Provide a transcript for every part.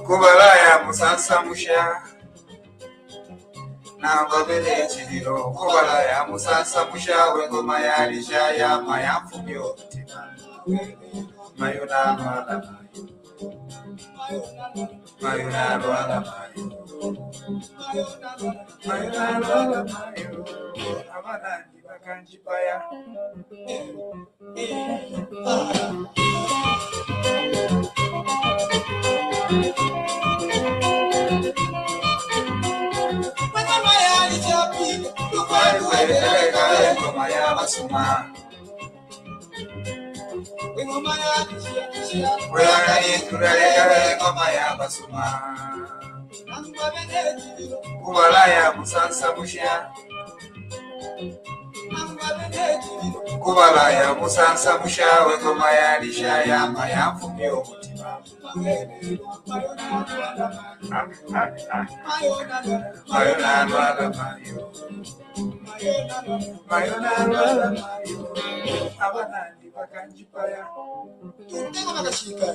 Kubalaya musansa musha na babele chidiro kubalaya musansa musha wengoma yalisha ya mayamfumyo mayona wala mayona wala mayona wala abana bakanjipaya Kubalaya musansa musha kubalaya musansa musha wengoma yalisha ya mayamfumyo mutima mayona wala mayona abanandi bakanjipaya tenga bakashika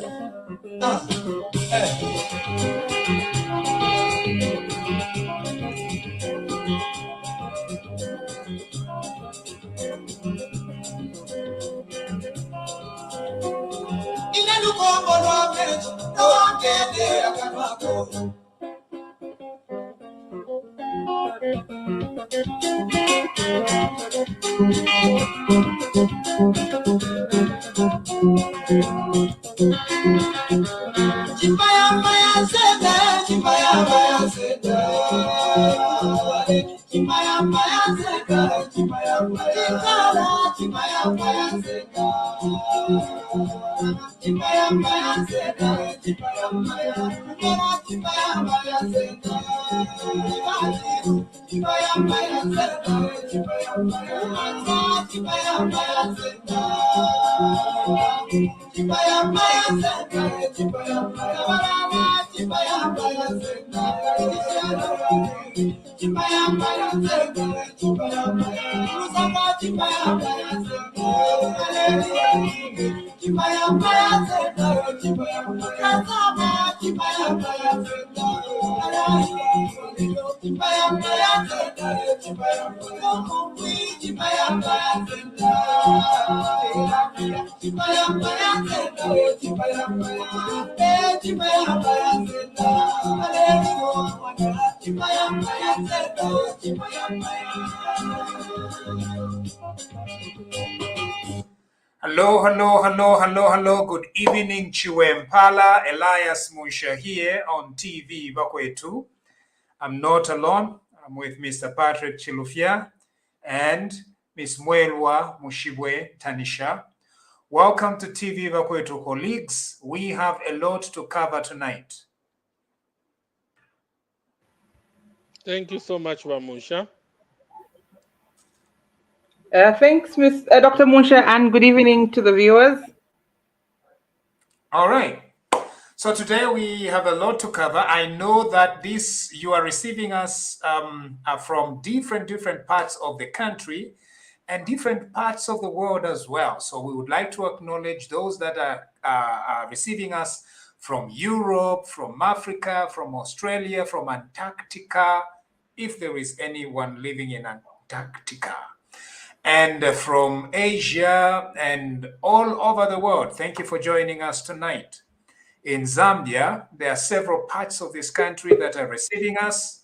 Hello, hello, hello, hello, hello. Good evening, Chiwempala. Elias Munshya here on TVBakwetu. I'm not alone. I'm with Mr. Patrick Chilufya and Ms. Mwelwa Mushibwe Tanisha. Welcome to TVBakwetu, colleagues. We have a lot to cover tonight. Thank you so much, Munshya. Thanks, Dr. Munshya, and good evening to the viewers. All right. So today we have a lot to cover. I know that you are receiving us from different parts of the country and different parts of the world as well. So we would like to acknowledge those that are receiving us from Europe, from Africa, from Australia, from Antarctica, if there is anyone living in Antarctica, and from Asia and all over the world. Thank you for joining us tonight. In Zambia, there are several parts of this country that are receiving us.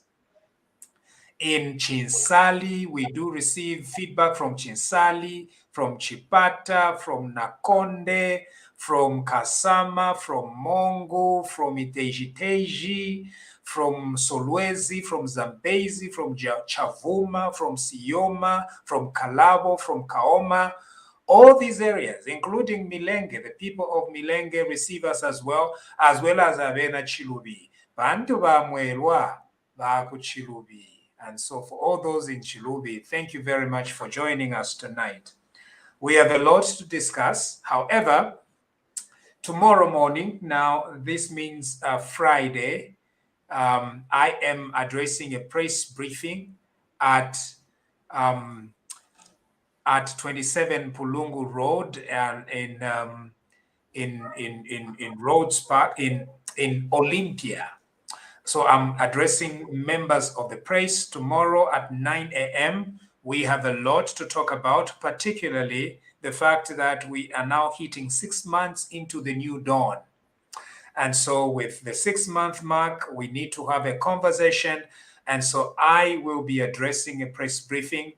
In Chinsali, we do receive feedback from Chinsali, from Chipata, from Nakonde, from Kasama, from Mongo, from Itejiteji, from Solwezi, from Zambezi, from Chavuma, from Sioma, from Kalabo, from Kaoma. All these areas, including Milenge, the people of Milenge receive us as well as Avena Chilubi. Bantu ba Mwelwa, ba Chilubi. And so for all those in Chilubi, thank you very much for joining us tonight. We have a lot to discuss. However, tomorrow morning, now this means Friday, I am addressing a press briefing at 27 Pulungu Road and in Rhodes Park in Olympia. So I'm addressing members of the press tomorrow at 9 a.m. We have a lot to talk about, particularly the fact that we are now hitting 6 months into the new dawn. And so with the 6-month mark, we need to have a conversation. And so I will be addressing a press briefing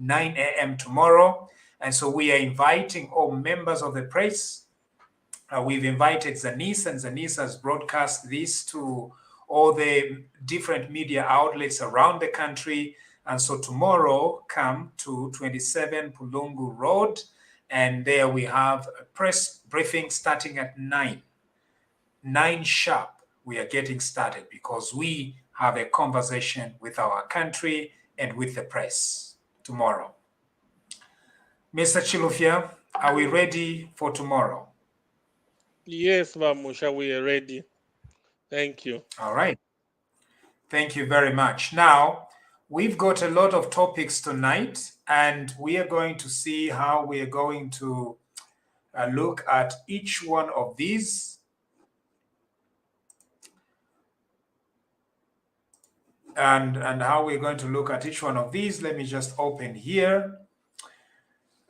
9 a.m. tomorrow. And so we are inviting all members of the press. We've invited Zanis, and Zanis has broadcast this to all the different media outlets around the country. And so tomorrow, come to 27 Pulungu Road, and there we have a press briefing starting at 9 sharp. We are getting started because we have a conversation with our country and with the press tomorrow. Mr. Chilufya, are we ready for tomorrow? Yes, Munshya, we are ready. Thank you. All right. Thank you very much. Now, we've got a lot of topics tonight, and we are going to see how we are going to look at each one of these. And how we're going to look at each one of these. Let me just open here.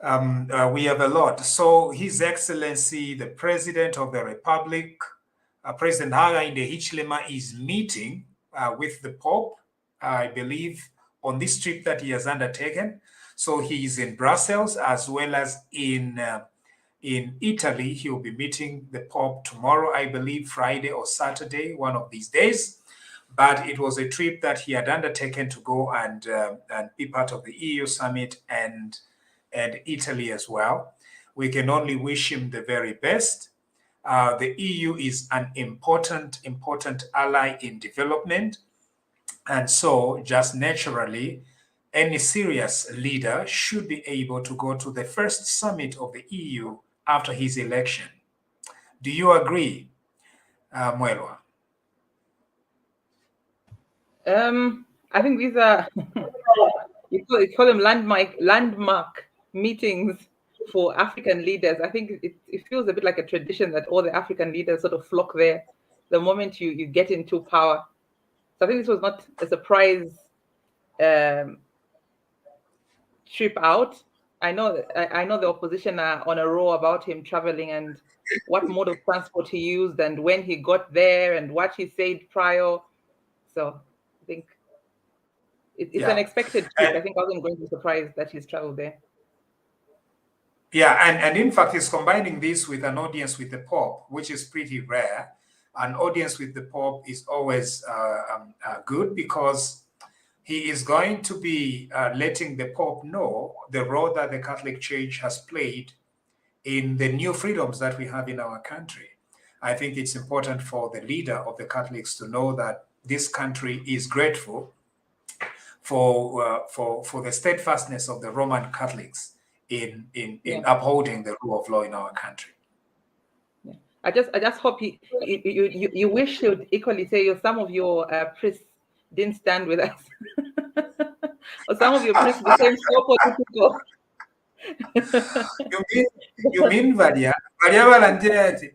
We have a lot. So His Excellency, the President of the Republic, President Hakainde Hichilema, is meeting with the Pope, I believe, on this trip that he has undertaken. So he is in Brussels as well as in Italy. He will be meeting the Pope tomorrow, I believe, Friday or Saturday, one of these days. But it was a trip that he had undertaken to go and be part of the EU summit and Italy as well. We can only wish him the very best. The EU is an important ally in development. And so just naturally, any serious leader should be able to go to the first summit of the EU after his election. Do you agree, Mwelwa? I think these are you call them landmark meetings for African leaders. I think it feels a bit like a tradition that all the African leaders sort of flock there the moment you get into power. So I think this was not a surprise trip out. I know the opposition are on a roll about him traveling and what mode of transport he used and when he got there and what he said prior. So I think it's an expected trip. I think I wasn't going to be surprised that he's traveled there. Yeah, and in fact, he's combining this with an audience with the Pope, which is pretty rare. An audience with the Pope is always good because he is going to be letting the Pope know the role that the Catholic Church has played in the new freedoms that we have in our country. I think it's important for the leader of the Catholics to know that this country is grateful for the steadfastness of the Roman Catholics in upholding the rule of law in our country. Yeah. I just hope you wish you would equally say some of your priests didn't stand with us. Or some of your priests became so political. You mean Valia balanjeti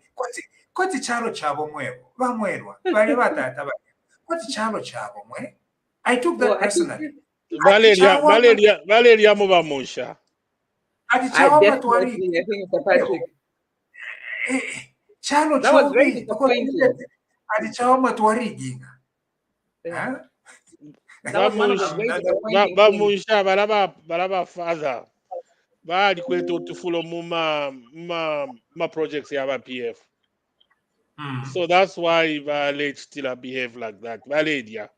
koti chalo chabo mwebo bamwerwa bali batata koti chalo chabo mwe. I took that personally. Valeria Munshya. I think Mr. Patrick. Chalo that was very disappointing. Munshya balaba father bali kwetu tufulo ma projects yaba PF. So that's why Valeria still behave like that. Valeria.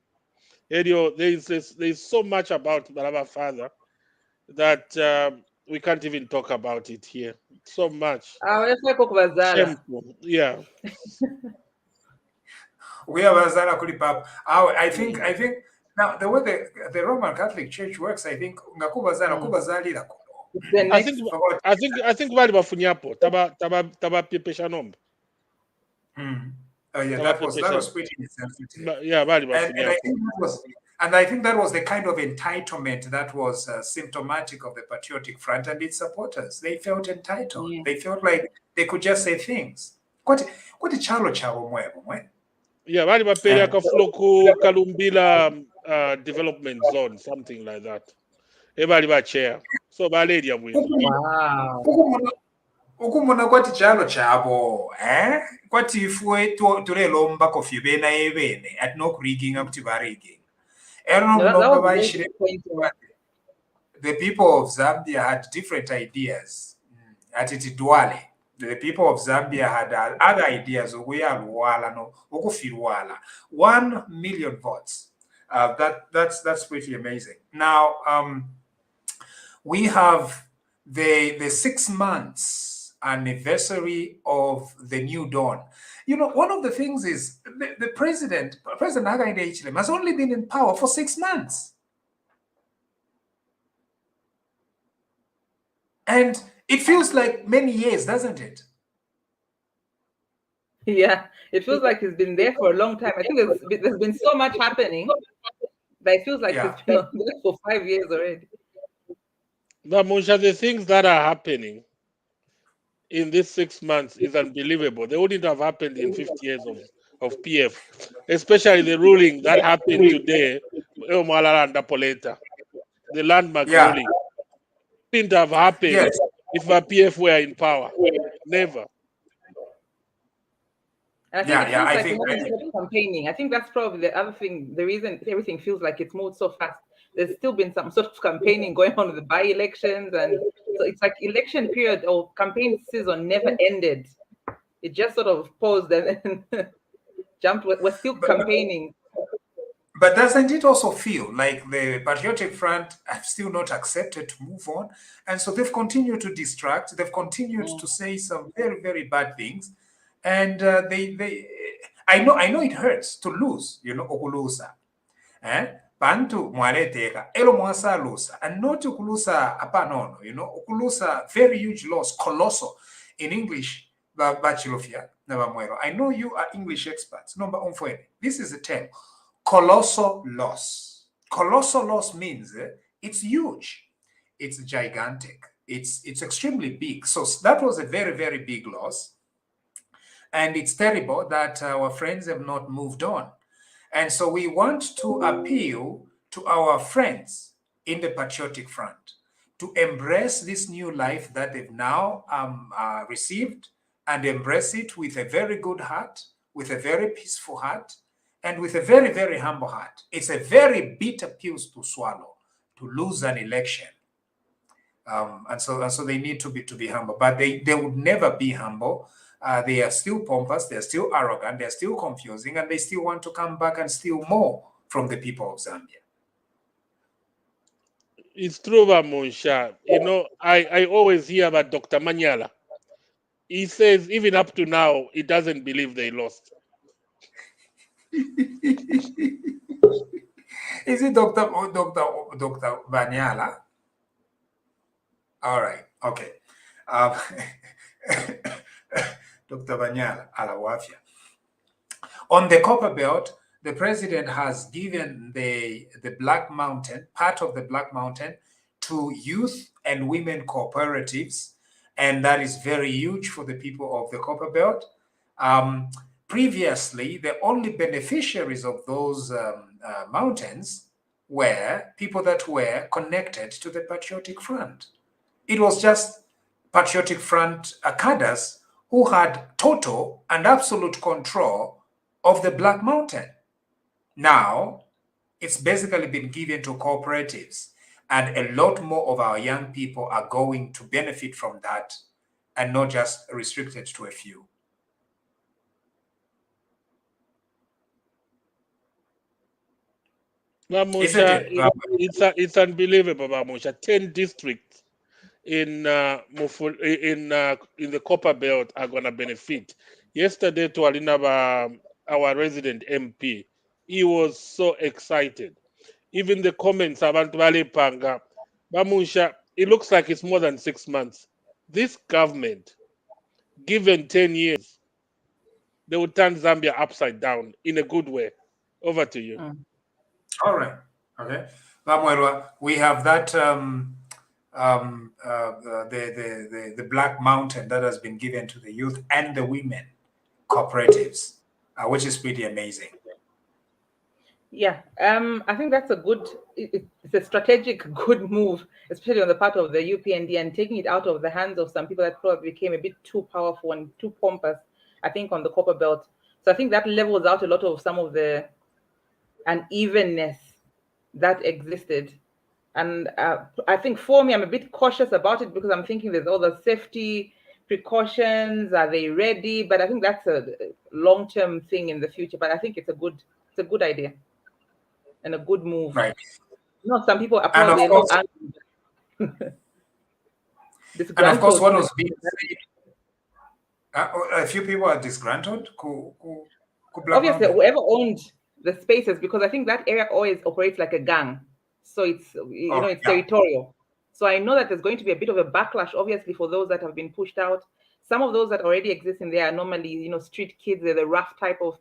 There's so much about balaba father that we can't even talk about it here. So much. Shameful. Yeah. We have Azara Kulipap. I think now the way the Roman Catholic Church works, I think I think bali bafunyapo taba pepesha nomba. Oh yeah, that was pretty insensitive. Yeah, and I think that was the kind of entitlement that was symptomatic of the Patriotic Front and its supporters. They felt entitled. Yeah. They felt like they could just say things. What chalo chabo mwebo? Yeah, bali bapeleka kafuloku Kalumbila development zone, something like that. Everybody ba chair. So Valeria win. Wow. Ukumona kwati chalo chabo, kwati ifwe tulelomba kofi bena ebene at no rigging up to rigging. The people of Zambia had different ideas. At Itidwale, the people of Zambia had other ideas. 1 million votes. That's pretty amazing. Now we have the 6 months anniversary of the new dawn. You know, one of the things is the President Hakainde Hichilema has only been in power for 6 months. And it feels like many years, doesn't it? Yeah, it feels like he's been there for a long time. I think there's been so much happening that it feels like he's been there for 5 years already. But Munshya, the things that are happening in these 6 months is unbelievable. They wouldn't have happened in 50 years of PF, especially the ruling that happened today, the landmark ruling. Didn't have happened if a PF were in power. Never. And I think campaigning. I think that's probably the other thing, the reason everything feels like it's moved so fast. There's still been some sort of campaigning going on with the by-elections, and so it's like election period or campaign season never ended. It just sort of paused and jumped. We're still campaigning. But doesn't it also feel like the Patriotic Front have still not accepted to move on? And so they've continued to distract. They've continued to say some very, very bad things. And I know it hurts to lose, okulusa. Bantu mwaleteka, elo mwasa lusa. And not okulusa apanono, okulusa very huge loss, colossal. In English, bachilofia, nabamwero. I know you are English experts. This is a term. Colossal loss. Colossal loss means it's huge. It's gigantic. It's extremely big. So that was a very, very big loss. And it's terrible that our friends have not moved on. And so we want to appeal to our friends in the Patriotic Front to embrace this new life that they've now received, and embrace it with a very good heart, with a very peaceful heart, and with a very, very humble heart. It's a very bitter pill to swallow to lose an election. And so they need to be humble, but they would never be humble. They are still pompous, they're still arrogant, they're still confusing, and they still want to come back and steal more from the people of Zambia. It's true, Munshya. You know, I always hear about Dr. Manyala. He says even up to now, he doesn't believe they lost. Is it Dr. Banyala? All right, okay. Dr. Banyala, Alawafia. On the Copper Belt, the president has given the Black Mountain, part of the Black Mountain, to youth and women cooperatives, and that is very huge for the people of the Copper Belt. Previously, the only beneficiaries of those mountains were people that were connected to the Patriotic Front. It was just Patriotic Front cadres who had total and absolute control of the Black Mountain. Now, it's basically been given to cooperatives, and a lot more of our young people are going to benefit from that, and not just restricted to a few. Munshya, it's unbelievable, Munshya. 10 districts in the Copper Belt are gonna benefit. Yesterday, to Alinaba, our resident MP, he was so excited. Even the comments about Vale Panga, Munshya, it looks like it's more than 6 months. This government, given 10 years, they will turn Zambia upside down in a good way. Over to you. All right. Okay. We have that the Black Mountain that has been given to the youth and the women cooperatives, which is pretty amazing. Yeah, I think that's a good, it's a strategic good move, especially on the part of the UPND, and taking it out of the hands of some people that probably became a bit too powerful and too pompous, I think, on the Copper Belt. So I think that levels out a lot of some of the unevenness that existed. And I think for me, I'm a bit cautious about it because I'm thinking there's all the safety precautions. Are they ready? But I think that's a long-term thing in the future. But I think it's a good idea and a good move. Right. No, some people are probably and of course, what was being said, a few people are disgruntled. Obviously, whoever owned the spaces, because I think that area always operates like a gang. So it's, it's territorial. So I know that there's going to be a bit of a backlash, obviously, for those that have been pushed out. Some of those that already exist in there are normally, street kids. They're the rough type of,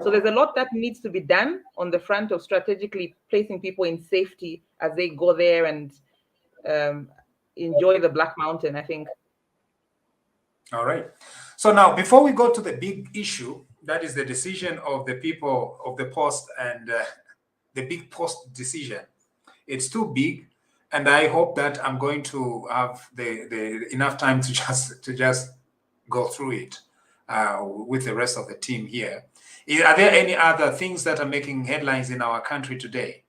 So there's a lot that needs to be done on the front of strategically placing people in safety as they go there and enjoy the Black Mountain, I think. All right. So now, before we go to the big issue, that is the decision of the people of the post and the big post decision. It's too big, and I hope that I'm going to have the enough time to just go through it with the rest of the team here. Are there any other things that are making headlines in our country today?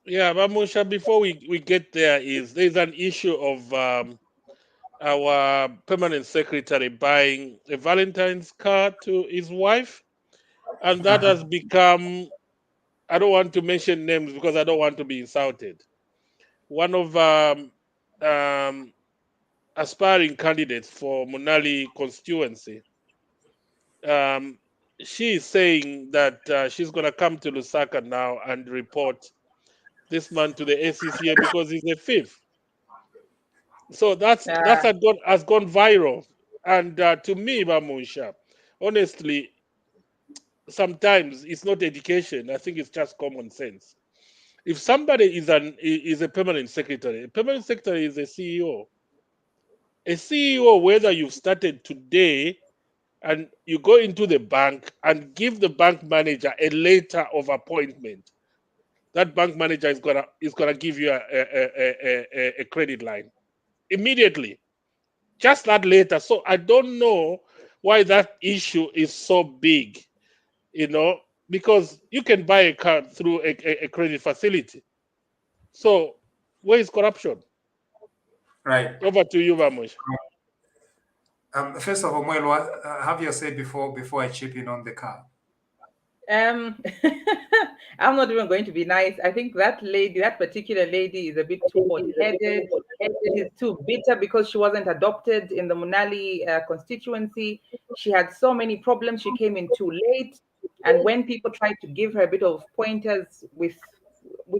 Yeah, but Munshya, before we get there, there's an issue of our permanent secretary buying a Valentine's card to his wife, and that has become, I don't want to mention names because I don't want to be insulted. One of aspiring candidates for Munali constituency, she is saying that she's going to come to Lusaka now and report this man to the ACCA because he's a thief. So that has gone viral. And to me, Munshya, honestly, sometimes it's not education. I think it's just common sense. If somebody is a permanent secretary is a CEO. A CEO, whether you've started today and you go into the bank and give the bank manager a letter of appointment, that bank manager is gonna give you a credit line immediately. Just that letter. So I don't know why that issue is so big, because you can buy a car through a credit facility. So where is corruption? Right. Over to you, Vamush. First of all, Mwelwa, have your say before I chip in on the car. I'm not even going to be nice. I think that particular lady is a bit too hot-headed. She's too bitter because she wasn't adopted in the Munali constituency. She had so many problems. She came in too late. And when people tried to give her a bit of pointers with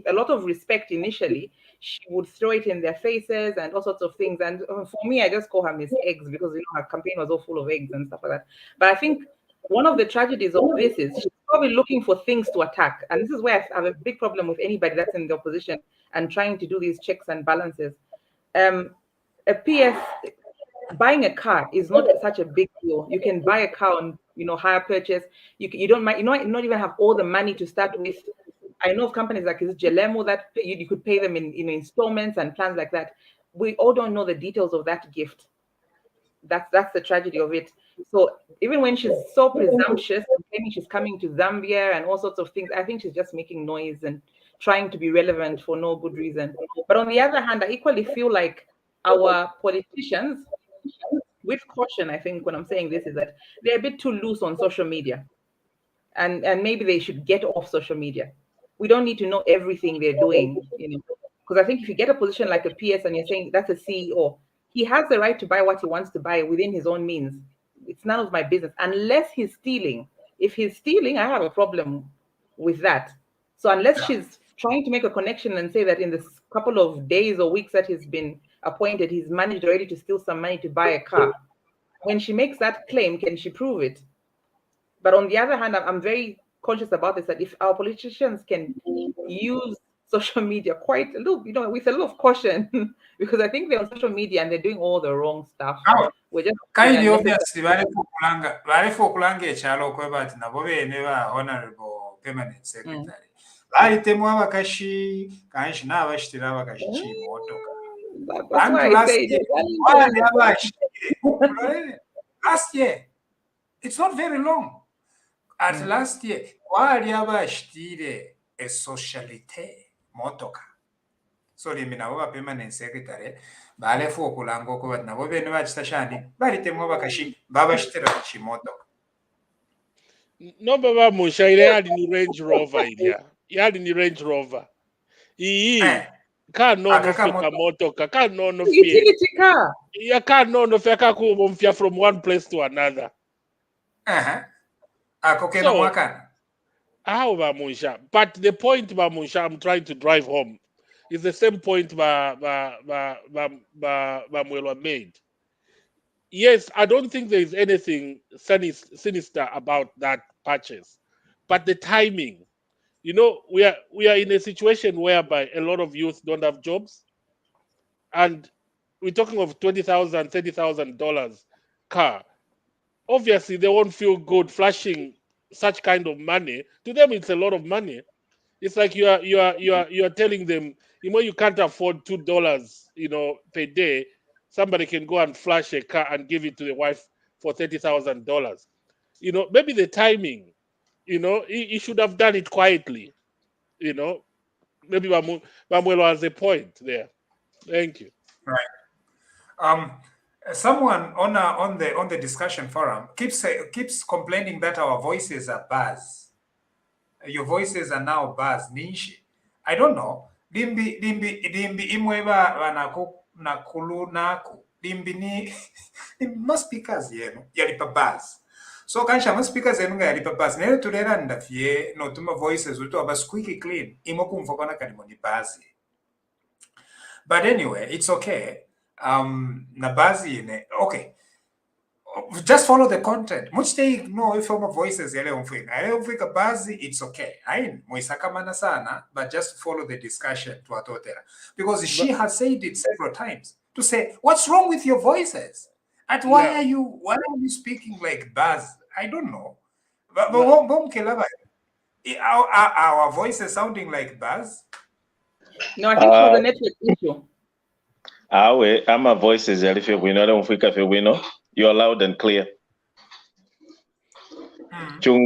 a lot of respect initially, she would throw it in their faces and all sorts of things. And for me, I just call her Miss Eggs because her campaign was all full of eggs and stuff like that. But I think one of the tragedies of this is she's probably looking for things to attack. And this is where I have a big problem with anybody that's in the opposition and trying to do these checks and balances. A PS, buying a car is not such a big deal. You can buy a car on, hire purchase. You don't not even have all the money to start with. I know of companies like Gelemo that you could pay them in installments and plans like that. We all don't know the details of that gift. That's the tragedy of it. So even when she's so presumptuous, claiming she's coming to Zambia and all sorts of things, I think she's just making noise and trying to be relevant for no good reason. But on the other hand, I equally feel like our politicians, with caution, I think when I'm saying this, is that they're a bit too loose on social media. And maybe they should get off social media. We don't need to know everything they're doing, because I think if you get a position like a PS and you're saying that's a CEO, he has the right to buy what he wants to buy within his own means. It's none of my business, unless he's stealing. If he's stealing, I have a problem with that. So unless she's trying to make a connection and say that in this couple of days or weeks that he's been appointed, he's managed already to steal some money to buy a car. When she makes that claim, can she prove it? But on the other hand, I'm very conscious about this, that if our politicians can use social media quite a little, with a lot of caution, because I think they're on social media and they're doing all the wrong stuff. We're just kind obviously balifukulanga ekyalo okwebati nabo bene ba honorable permanent secretary balitemu abakashi kanshi n'abashitira abakashi kimotoka last year. It's not very long. At last year, wali abashitire a socialite motoka. So limina baba permanent secretary balefu okulanga okuba nabo bene bakitashandi balitemu abakashi babashitira kimotoka. No, Baba Musha, ile yali ni Range Rover ilia. Yali ni Range Rover. Ka no fika motoka, ka no fia. Utility car. Ya ka no fika kumfia from one place to another. Akokena mwakana. How Bamusha? But the point Bamusha I'm trying to drive home is the same point Mwelwa made. Yes, I don't think there is anything sinister about that purchase, but the timing. We are in a situation whereby a lot of youth don't have jobs, and we're talking of $20,000, $30,000 car. Obviously, they won't feel good flashing such kind of money. To them, it's a lot of money. It's like you are telling them, you can't afford $2, per day. Somebody can go and flash a car and give it to the wife for $30,000. Maybe the timing. He should have done it quietly. Maybe Mamuelo has a point there. Thank you. Right. Someone on the discussion forum keeps complaining that our voices are buzz. Your voices are now buzz. Nishi. I don't know. Dimbi imweba wanaku nakulu naku. Dimbi ni must speakers yalipa buzz. So kansha must speakers yalipa buzz. Nere tulera ndafie no tuma voices uto aba squeaky clean. Imoku mfokona kanimoni buzz. But anyway, it's okay. Nabazi okay. Just follow the content. Much they know if your voices a bazi, it's okay. But just follow the discussion to Atotera. Because she has said it several times to say, what's wrong with your voices? Why are you speaking like Buzz? I don't know. But our voice is sounding like Buzz. No, I think it was a network issue. Our voice is you're loud and clear. She's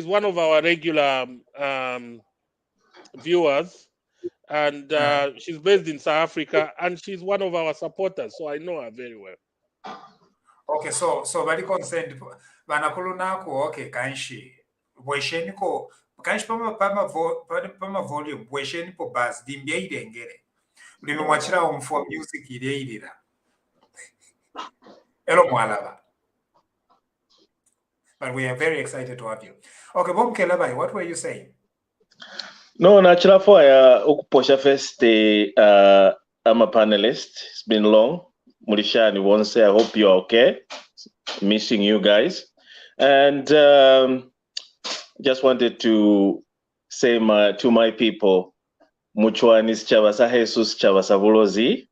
one of our regular viewers, and she's based in South Africa, and she's one of our supporters, so I know her very well. Okay, so very concerned. Vanakulunako, okay, kanshi. Bwesheniko, kanshi pama volume, bweshenipo bass, dimbia idengere. Ulimi mwachira umfua music ideidira. Hello, Mwalaba. But we are very excited to have you. Okay, Bom Kelabai, what were you saying? No, natural for Ukuposha Fest, I'm a panelist. It's been long. Murisha and Wonse, I hope you're okay. Missing you guys. And just wanted to say to my people, Muchwanis Chavasa Jesus Chavasa Vulozi,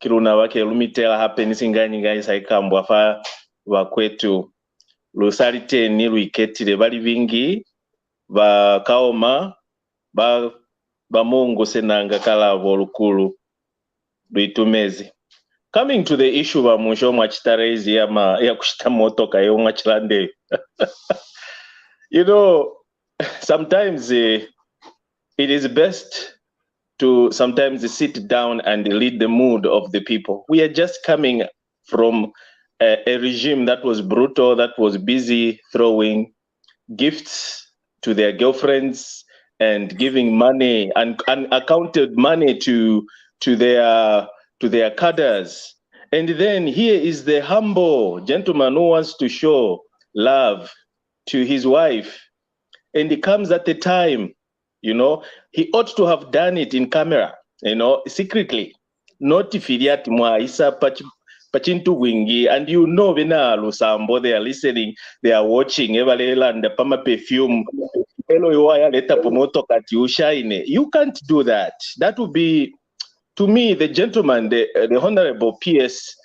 Kiruna wake lumitela happens in Gani guys, I come wafa wakwetu. Lusarite ni luiketile bali vingi ba kaoma ba mungu senanga kalavo lukulu luitumezi. Coming to the issue ba musho mwachitarezi ya kushita motoka yo mwachilande. You know, sometimes it is best to sometimes sit down and lead the mood of the people. We are just coming from a regime that was brutal, that was busy throwing gifts to their girlfriends and giving money and unaccounted money to their cadres. And then here is the humble gentleman who wants to show love to his wife. And it comes at a time, you know, he ought to have done it in camera, you know, secretly. Not if Pachintu wingi, and you know Vena Lusambo, they are listening, they are watching Evalela and the Pama perfume. You can't do that. That would be, to me, the gentleman, the Honorable PS,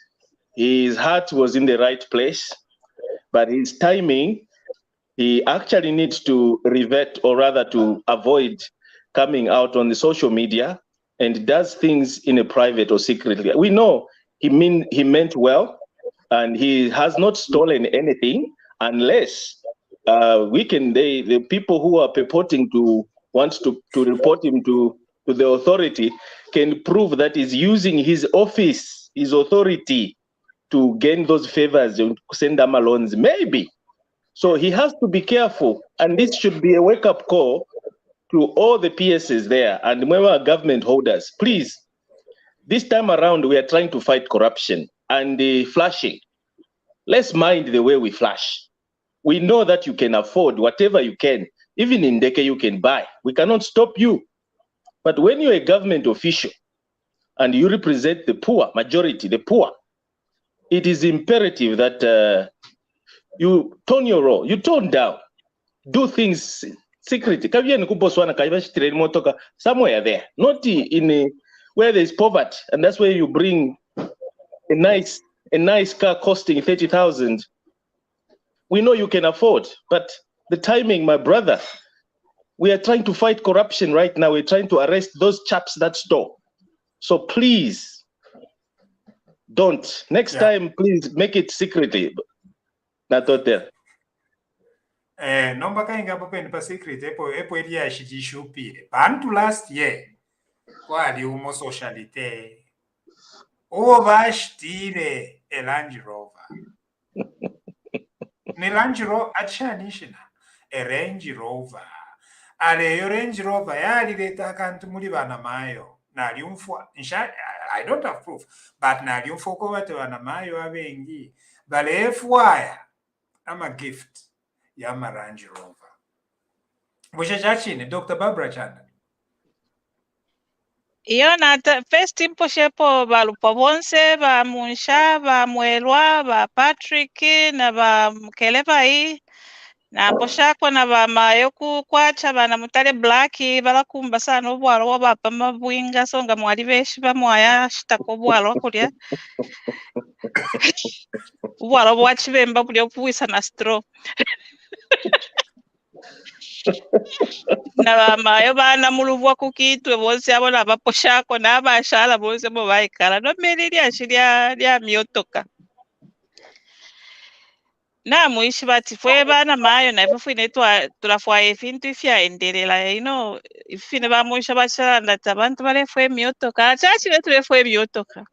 his heart was in the right place, but his timing, he actually needs to revert, or rather to avoid coming out on the social media and does things in a private or secretly. We know he meant well, and he has not stolen anything, unless the people who are purporting to want to report him to the authority can prove that he's using his office, his authority, to gain those favors and send them loans, maybe. So he has to be careful, and this should be a wake-up call to all the PSs there and member government holders. Please, this time around, we are trying to fight corruption and the flashing. Let's mind the way we flash. We know that you can afford whatever you can. Even in Deke, you can buy. We cannot stop you. But when you're a government official and you represent the poor, majority, the poor, it is imperative that you tone your role, you tone down, do things secretly. Somewhere there, not in where there is poverty, and that's where you bring a nice car costing 30,000. We know you can afford, but the timing, my brother, we are trying to fight corruption right now. We're trying to arrest those chaps that stole. So please, don't. Next time, please make it secretly. Not there. Nomba kainga popen pa secret epo elia shijishupire. Bantu last year. Kwali umo socialite. Ovashtire a Range Rover. Ni Range Rover achanishina. A Range Rover. Ale yo Range Rover yali leta kantu muli bana mayo. Na liumfwa. I don't have proof. But na liumfwa ko wate bana mayo abengi. Bale FYI. I'm a gift. Yama Range Rover. Mwisha chachine, Dr. Barbara Chanda. Iyo nata first imposhepo balupo bonse ba Munshya ba Mwelwa ba Patrick na ba Mkeleva hii napo shako na vamayo kukwacha vana mutale black valakumba sana obwalo wabapa mabwinga songa mwali beshi bamwaya shitako obwalo kulya obwalo bwachibemba buli opuwisa na straw na vamayo bana muluvwa kukitwe bonse abo nabapo shako nabashala bonse bo baikala nomeli lyashi lya myotoka na muishi bati fwe bana mayo na ifu fine tulafwa efintu ifyaendelela ifine bamuisha bachalanda tabantu balefwe myotoka achachi letulefwe myotoka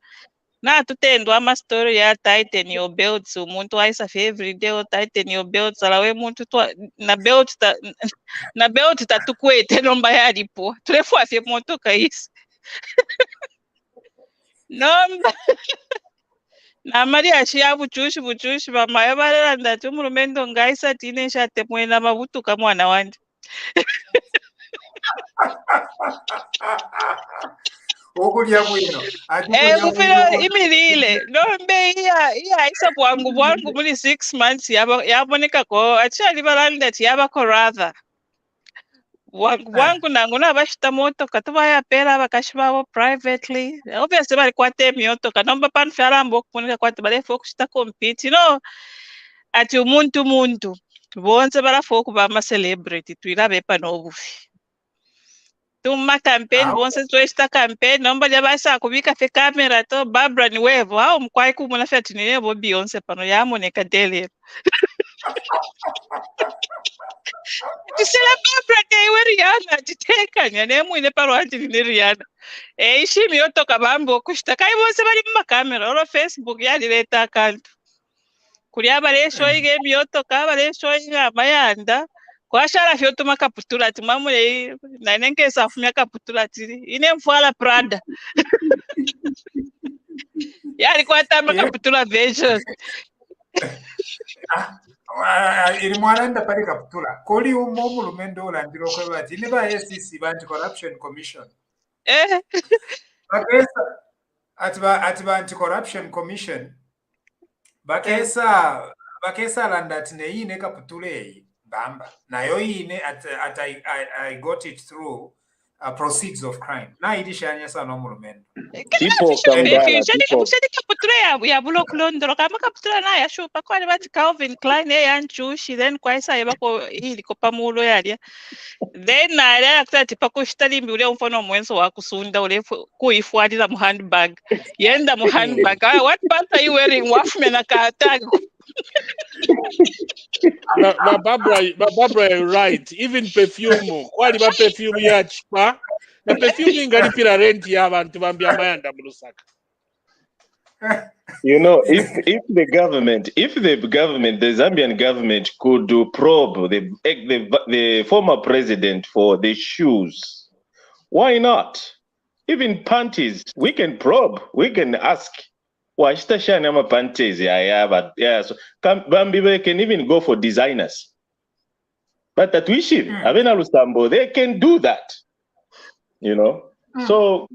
na tutendwa amastori ya tighten your belts umuntu waisafe everyday o tighten your belts alawe muntu na belt tatukwete nomba yalipo tulefwa fye motoka isi nomba na mali ashiya buchushi bamayo balanda tumulumendo ngaisa tine shate mwena mabutuka mwana wanje okulya bwino kufira imilile nombe iya isa bwangu muli 6 months yaboneka ko achali balanda tiyabako rather wangu nangu nabashita motoka tubayapela bakashibabo privately obviously bali kwate myotoka nomba panu fyalambo okufunika kwate balefu okushita compete ati umuntu bonse balafu okuba ama-celebrity twilabe pano obufi tuma campaign bonse tweshita campaign nomba lyabasa kubika fe camera to Barbara ni wevo hao mkwai kumuna fyati ninevo Beyonce pano yamoneka dele tisela Barbara kaiwe Rihanna titekanya nemwine paro anti ni Rihanna ishi myotoka bambo okushita kai bonse bali mu camera olo Facebook yalileta akantu kulia balesho ige myotoka balesho inga amayanda kwashala fyotuma kaputula ati mamule nanenge safumya kaputula ati ine mfwala Prada yali kwatamba kaputula version iri mwananda pali kaputula koli umulumendo olandira okweba ati ne ba SCC banti corruption commission ati ba anti corruption commission bakesa landa ati neine kaputula eyi bamba nayo yine I got it through proceeds of crime na ilishanya sana omulumendo kaputula ya bulo kulondolo kama kaputula na yashupa kwani bati Calvin Klein yanchushi then kwaisa yebako iliko pamulo yalya then nalya akutati pakushitalimbi ule mfano mwenso wakusunda ule kuifwadila mu handbag yenda mu handbag what pants are you wearing wafume na katag Barbara, you're right. Even perfume, kwali ba perfume ya chipa. Na perfume ingalipira rent ya abantu bambia mayanda mulusaka. You know, if the Zambian government could probe the former president for the shoes, why not? Even panties, we can probe, we can ask. Why shana panties? Yeah. So Bambi can even go for designers. But at Wishi, Avena Lusambo, they can do that. You know, so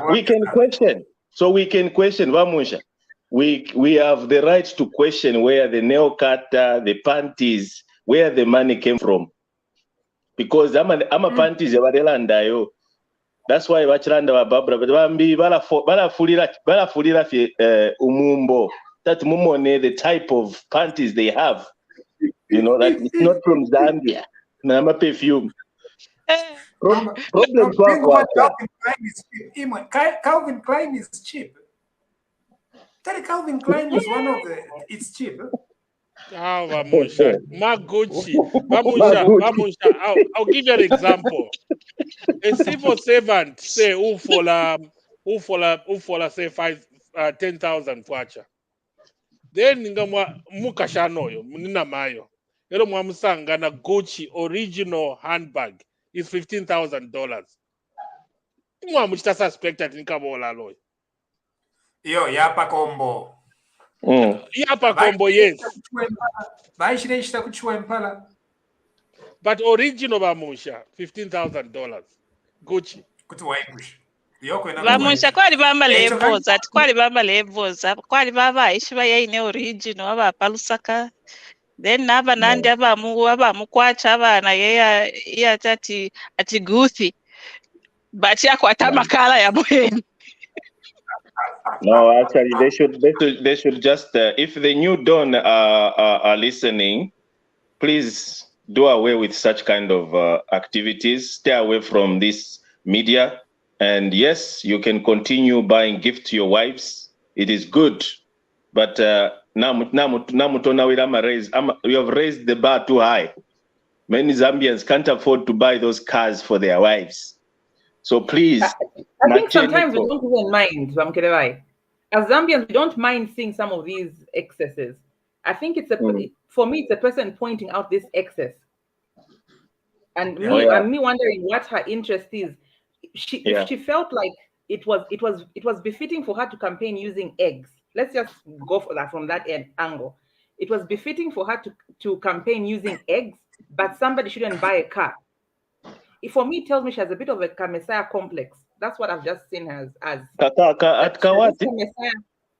we can question. So we can question Vamusha. We have the right to question where the nail cutter, the panties, where the money came from. Because I'm a panties yo. That's why Bachelanda wa Barbara but Bambi bala fulira umumbo. That mumone the type of panties they have. You know, that it's not from Zambia. I'm a perfume. Calvin Klein is cheap. Calvin Klein is one of the. It's cheap. Vamusha. Maguchi. I'll give you an example. A civil servant say who for say 10,000 kwacha. Then ngamwa mukashanoyo munina mayo. Elo mwamusanga na Gucci original handbag is $15,000. Mwamuchita suspected nikabola loyo. Yo, yapa combo. Yapa combo, yes. But original Vamusha, $15,000. Gucci. Vamusha kwali bamba levels ati kwali bamba levels kwali baba ishi bayaine original aba palusaka then nava nandi avamukwacha avana yeye ati guthi but yakwata makala yamoyeni. No, actually, they should just if the new Dawn are listening, please do away with such kind of activities. Stay away from this media. And yes, you can continue buying gifts to your wives. It is good, but we have raised the bar too high. Many Zambians can't afford to buy those cars for their wives. So please. I think sometimes we don't even mind, as Zambians, we don't mind seeing some of these excesses. I think it's for me, it's a person pointing out this excess, and me wondering what her interest is. If she felt like it was befitting for her to campaign using eggs. Let's just go for that from that angle. It was befitting for her to campaign using eggs, but somebody shouldn't buy a car. For me, it tells me she has a bit of a Kamesaya complex. That's what I've just seen her as.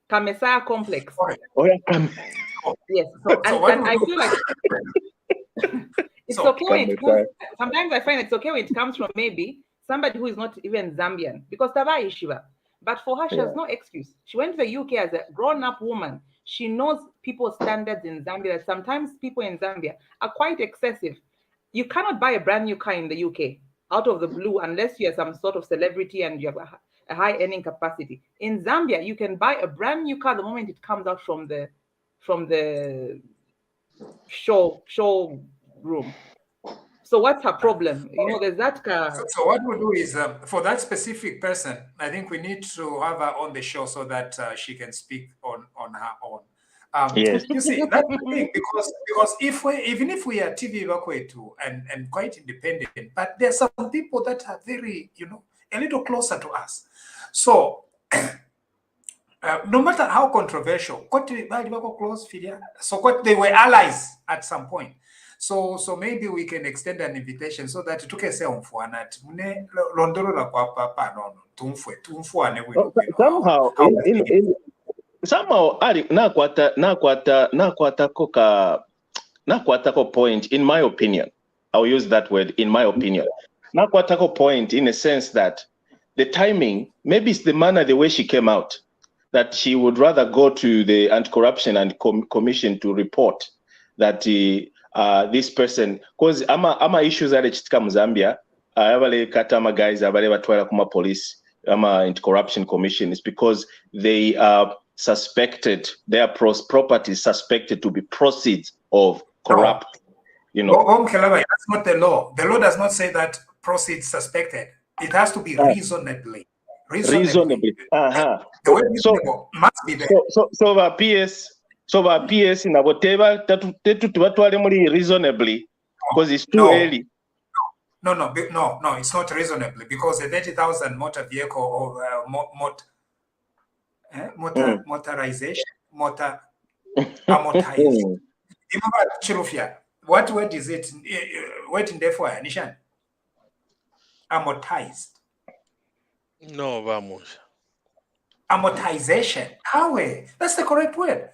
Kamesaya complex. Yes. And I feel like it's okay when it comes. Sometimes I find it's okay when it comes from maybe somebody who is not even Zambian, because Tabai Shiva. But for her, she has no excuse. She went to the UK as a grown-up woman. She knows people's standards in Zambia. Sometimes people in Zambia are quite excessive. You cannot buy a brand new car in the UK out of the blue unless you are some sort of celebrity and you have a high earning capacity. In Zambia, you can buy a brand new car the moment it comes out from the showroom. So what's her problem? There's that car. So what we'll do is, for that specific person, I think we need to have her on the show so that she can speak on her own. Yes. You see, that's the thing, because even if we are TVBakwetu and quite independent, but there are some people that are very, a little closer to us. So no matter how controversial, they were allies at some point. So maybe we can extend an invitation so that somehow nakwatako point, in my opinion. I'll use that word, in my opinion. Nakwatako point in a sense that the timing, maybe it's the manner, the way she came out, that she would rather go to the Anti-Corruption and Commission to report that this person, because ama issues are chitika mu Zambia, abale katama guys abale batwala kuma police, ama Anti-Corruption Commission, is because they are suspected, their property is suspected to be proceeds of corrupt, That's not the law. The law does not say that proceeds suspected. It has to be reasonably. Reasonably. The word reasonable must be there. So our PS in whatever that reasonably, because it's too early. No, it's not reasonably, because a 30,000 motor vehicle or motorization, amortized. Remember, Chirufia, what word is it? What in there for Nishan? Amortized. No, vamos. Amortization. How? That's the correct word.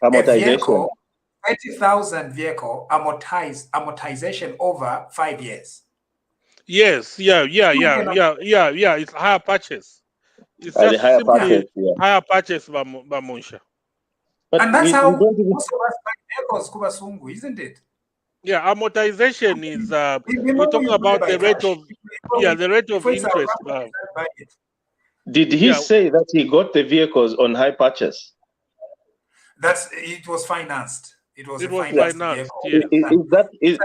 Amortization. 30,000 vehicle amortization over 5 years. Yes, yeah. It's higher purchase. It's just higher simply purchase, higher purchase by Munshya. And that's how most of us buy vehicles, Kubasungu, isn't it? Yeah, amortization is we're talking about the rate of the rate of interest. Did he say that he got the vehicles on high purchase? It was financed. It was financed. Yeah.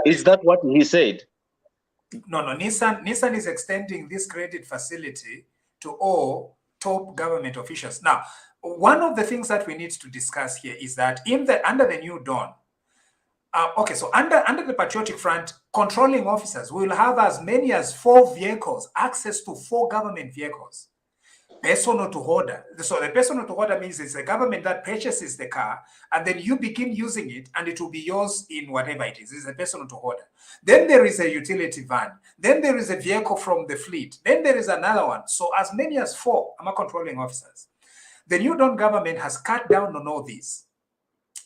Is that what he said? No. Nissan is extending this credit facility to all top government officials. Now, one of the things that we need to discuss here is that under the new dawn, so under the Patriotic Front, controlling officers will have as many as 4 vehicles, access to 4 government vehicles. Personal to order. So the personal to order means it's the government that purchases the car, and then you begin using it, and it will be yours in whatever it is. It's a personal to order. Then there is a utility van. Then there is a vehicle from the fleet. Then there is another one. So as many as 4 controlling officers. The New Dawn government has cut down on all these.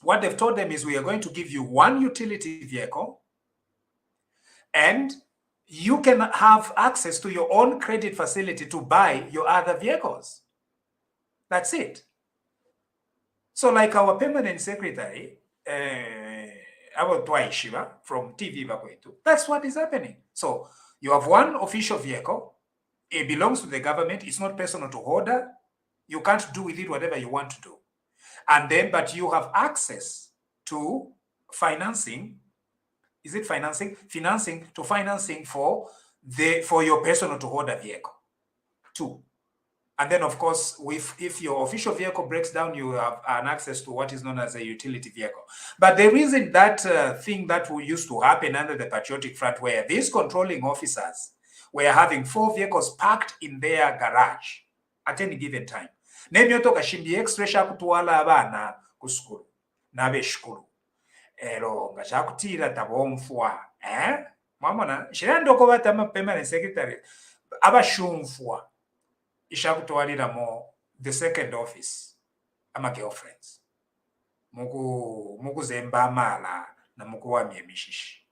what they've told them is, we are going to give you one utility vehicle, and you can have access to your own credit facility to buy your other vehicles. That's it. So like our permanent secretary, our Shiva from TVBakwetu, that's what is happening. So you have one official vehicle, it belongs to the government, it's not personal to holder, you can't do with it whatever you want to do. And then, but you have access to financing. Is it financing? Financing for your personal to holder vehicle too. And then, of course, if your official vehicle breaks down, you have an access to what is known as a utility vehicle. But there isn't that thing that used to happen under the Patriotic Front, where these controlling officers were having 4 vehicles parked in their garage at any given time. Nemyotoka shimbi express akutwala abana ku school n'abeshukulu ero nga kyakutira tabomfwa mwamona shirandoko batama permanent secretary abashumfwa ishakutwalira mo the second office ama girlfriends muku zemba amala na mukuwamya emishishi.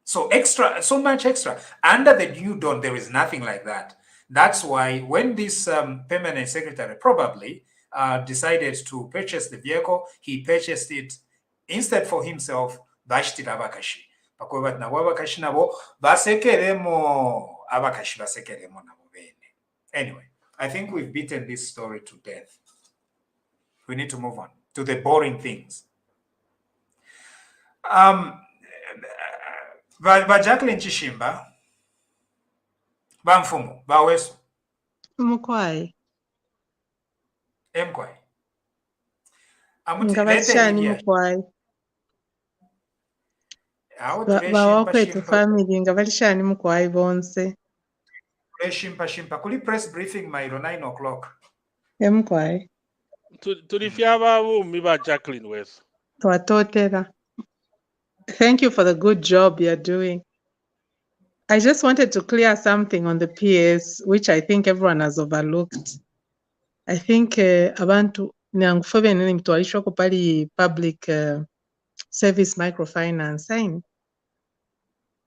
So much extra under the new dawn. There is nothing like that. That's why when this permanent secretary probably decided to purchase the vehicle, he purchased it instead for himself. Bashtira abakashi bakoba na wabakashi nabo basekeremo abakashi basekeremo nabo bene. Anyway, I think we've beaten this story to death. We need to move on to the boring things. Jacqueline Chishimba, Bamfumu, Bawesu. Mukwai. Emkwai. Ngabashani mukwai. Bakwetu family ngabashani mukwai bonse. Shimpa kuli press briefing mailo 9 o'clock. Emkwai. Tulifyaba bumi ba Jacqueline West. Twatotera. Thank you for the good job you're doing. I just wanted to clear something on the PS, which I think everyone has overlooked. I think abantu nangufebe nini mtualisho kupali public service microfinance.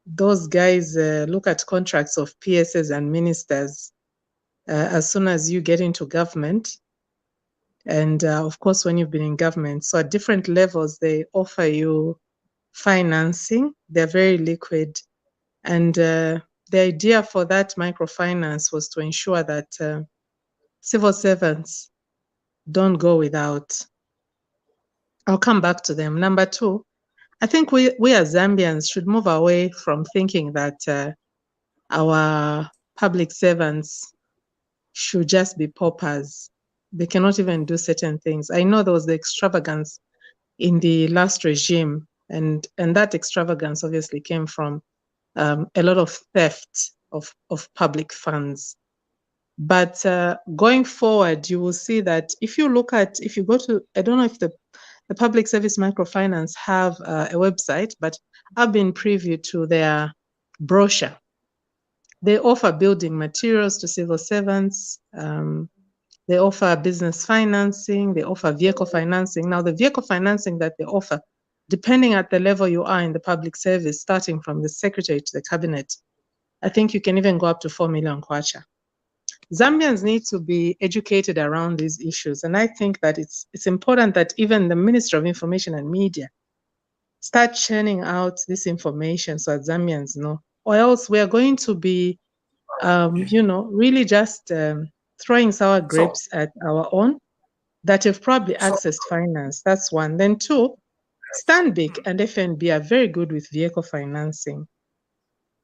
Those guys look at contracts of PSs and ministers as soon as you get into government. And of course, when you've been in government, so at different levels, they offer you financing. They're very liquid. And the idea for that microfinance was to ensure that civil servants don't go without. I'll come back to them. Number 2, I think we as Zambians should move away from thinking that our public servants should just be paupers. They cannot even do certain things. I know there was the extravagance in the last regime, and that extravagance obviously came from a lot of theft of public funds. But going forward, you will see that if you go to, I don't know if the Public Service Microfinance have a website, but I've been privy to their brochure. They offer building materials to civil servants. They offer business financing. They offer vehicle financing. Now, the vehicle financing that they offer, depending at the level you are in the public service, starting from the secretary to the cabinet, I think you can even go up to 4 million kwacha. Zambians need to be educated around these issues. And I think that it's important that even the Ministry of Information and Media start churning out this information so that Zambians know. Or else we are going to be, really just throwing sour grapes at our own that have probably accessed finance. That's one. Then 2, Stanbic and FNB are very good with vehicle financing.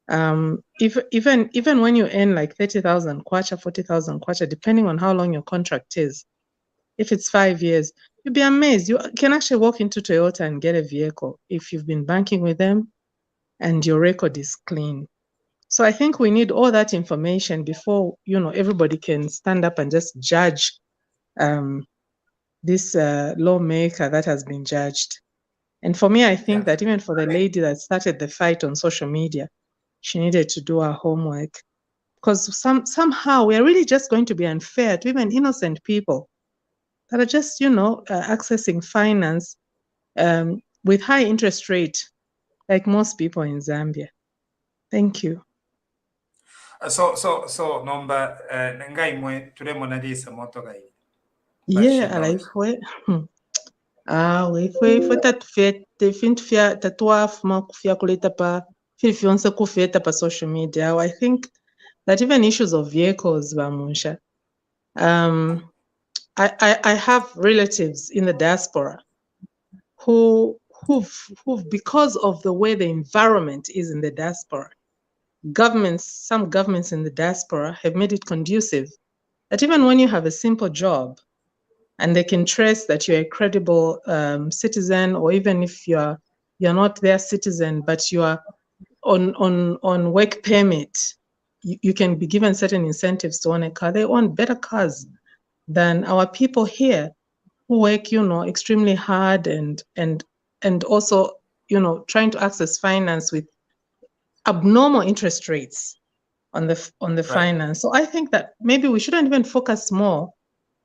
Even when you earn like 30,000 kwacha, 40,000 kwacha, depending on how long your contract is, if it's 5 years, you'll be amazed. You can actually walk into Toyota and get a vehicle if you've been banking with them and your record is clean. So I think we need all that information before, everybody can stand up and just judge this lawmaker that has been judged. And for me, I think that even for the lady that started the fight on social media, she needed to do her homework, because somehow we are really just going to be unfair to even innocent people that are just, accessing finance with high interest rate, like most people in Zambia. Thank you. So nomba ngai mwe turemo nalisa moto gai. Yeah, alaifwe. Ifwe tatufia defintufia tatua fuma kufia kuleta pa filfionse kufia pa social media. I think that even issues of vehicles, Munshya. I have relatives in the diaspora who've because of the way the environment is in the diaspora, some governments in the diaspora have made it conducive that even when you have a simple job and they can trace that you're a credible citizen, or even if you're not their citizen, but you are on work permit, you can be given certain incentives to own a car. They own better cars than our people here who work, extremely hard and also, trying to access finance with abnormal interest rates on the finance. So I think that maybe we shouldn't even focus more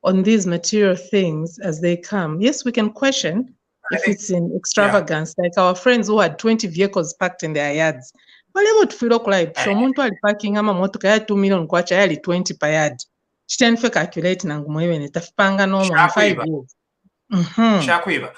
on these material things as they come. Yes, we can question if it's in extravagance, like our friends who had 20 vehicles parked in their yards. Whatever to feel like, shomuntu ali parking ama motoka ya 2 million kwacha yali 20 per yard. Chitenfe calculate na ngumwewe nitafipanga no more in 5 years. Shakwiba.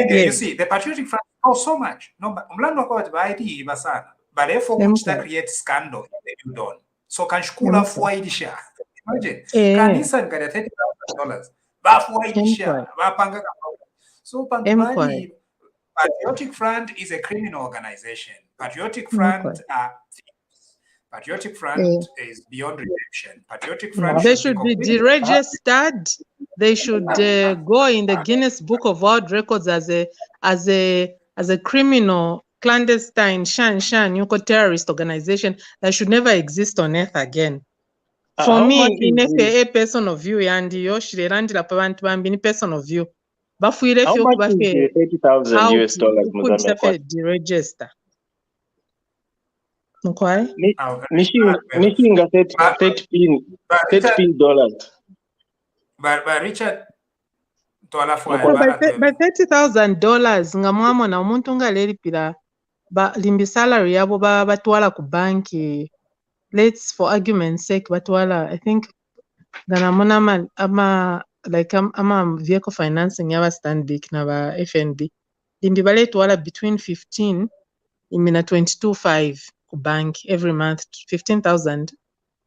You see, the Patriotic Front costs so much. Mlando kwa ID basana. But if that creates scandal, you don't. So can shkula fuwa idisha. Imagine. Kanisa ngada $30,000. Ba fuwa idisha. Ba panga kapauka. So pangmani, Patriotic Front is a criminal organization. Patriotic Front Patriotic Front is beyond redemption. Patriotic Front they should be deregistered. They should go in the Guinness Book of World Records as a criminal, clandestine, Yuko terrorist organization that should never exist on earth again. For me, in a person of view, Yandi Yoshire Randila Pavantu Bambini person of view. How much is the $30,000 US dollars Mozambique? Deregister. Okay. Nishinga $30. But Richard, but $30,000 ngamwamo na omuntu nga leripira limbi salary yabo batwala ku banki. Let's, for argument's sake, batwala, I think ganamona ama vehicle financing yaba Stanbic na ba FNB limbi bale twala between 15 imina 22.5 ku bank every month. 15,000,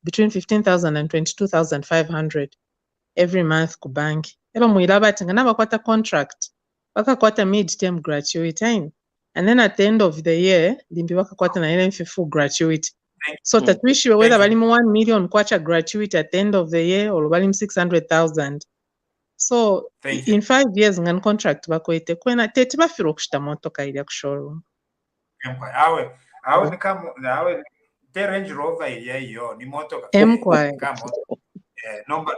between 15,000 and 22,500 every month ku bank. Eba muilaba tinga na bakwata contract bakakwata mid-term gratuity, and then at the end of the year limbi bakakwata na ile full gratuity. So tatwishiwe whether balimu 1 million kwacha gratuity at the end of the year or balimu 600,000. So in 5 years ngan contract bakwete kwena tete bafiro kushita motoka ile ku showroom. Awe the Range Rover iyo ni motoka nomba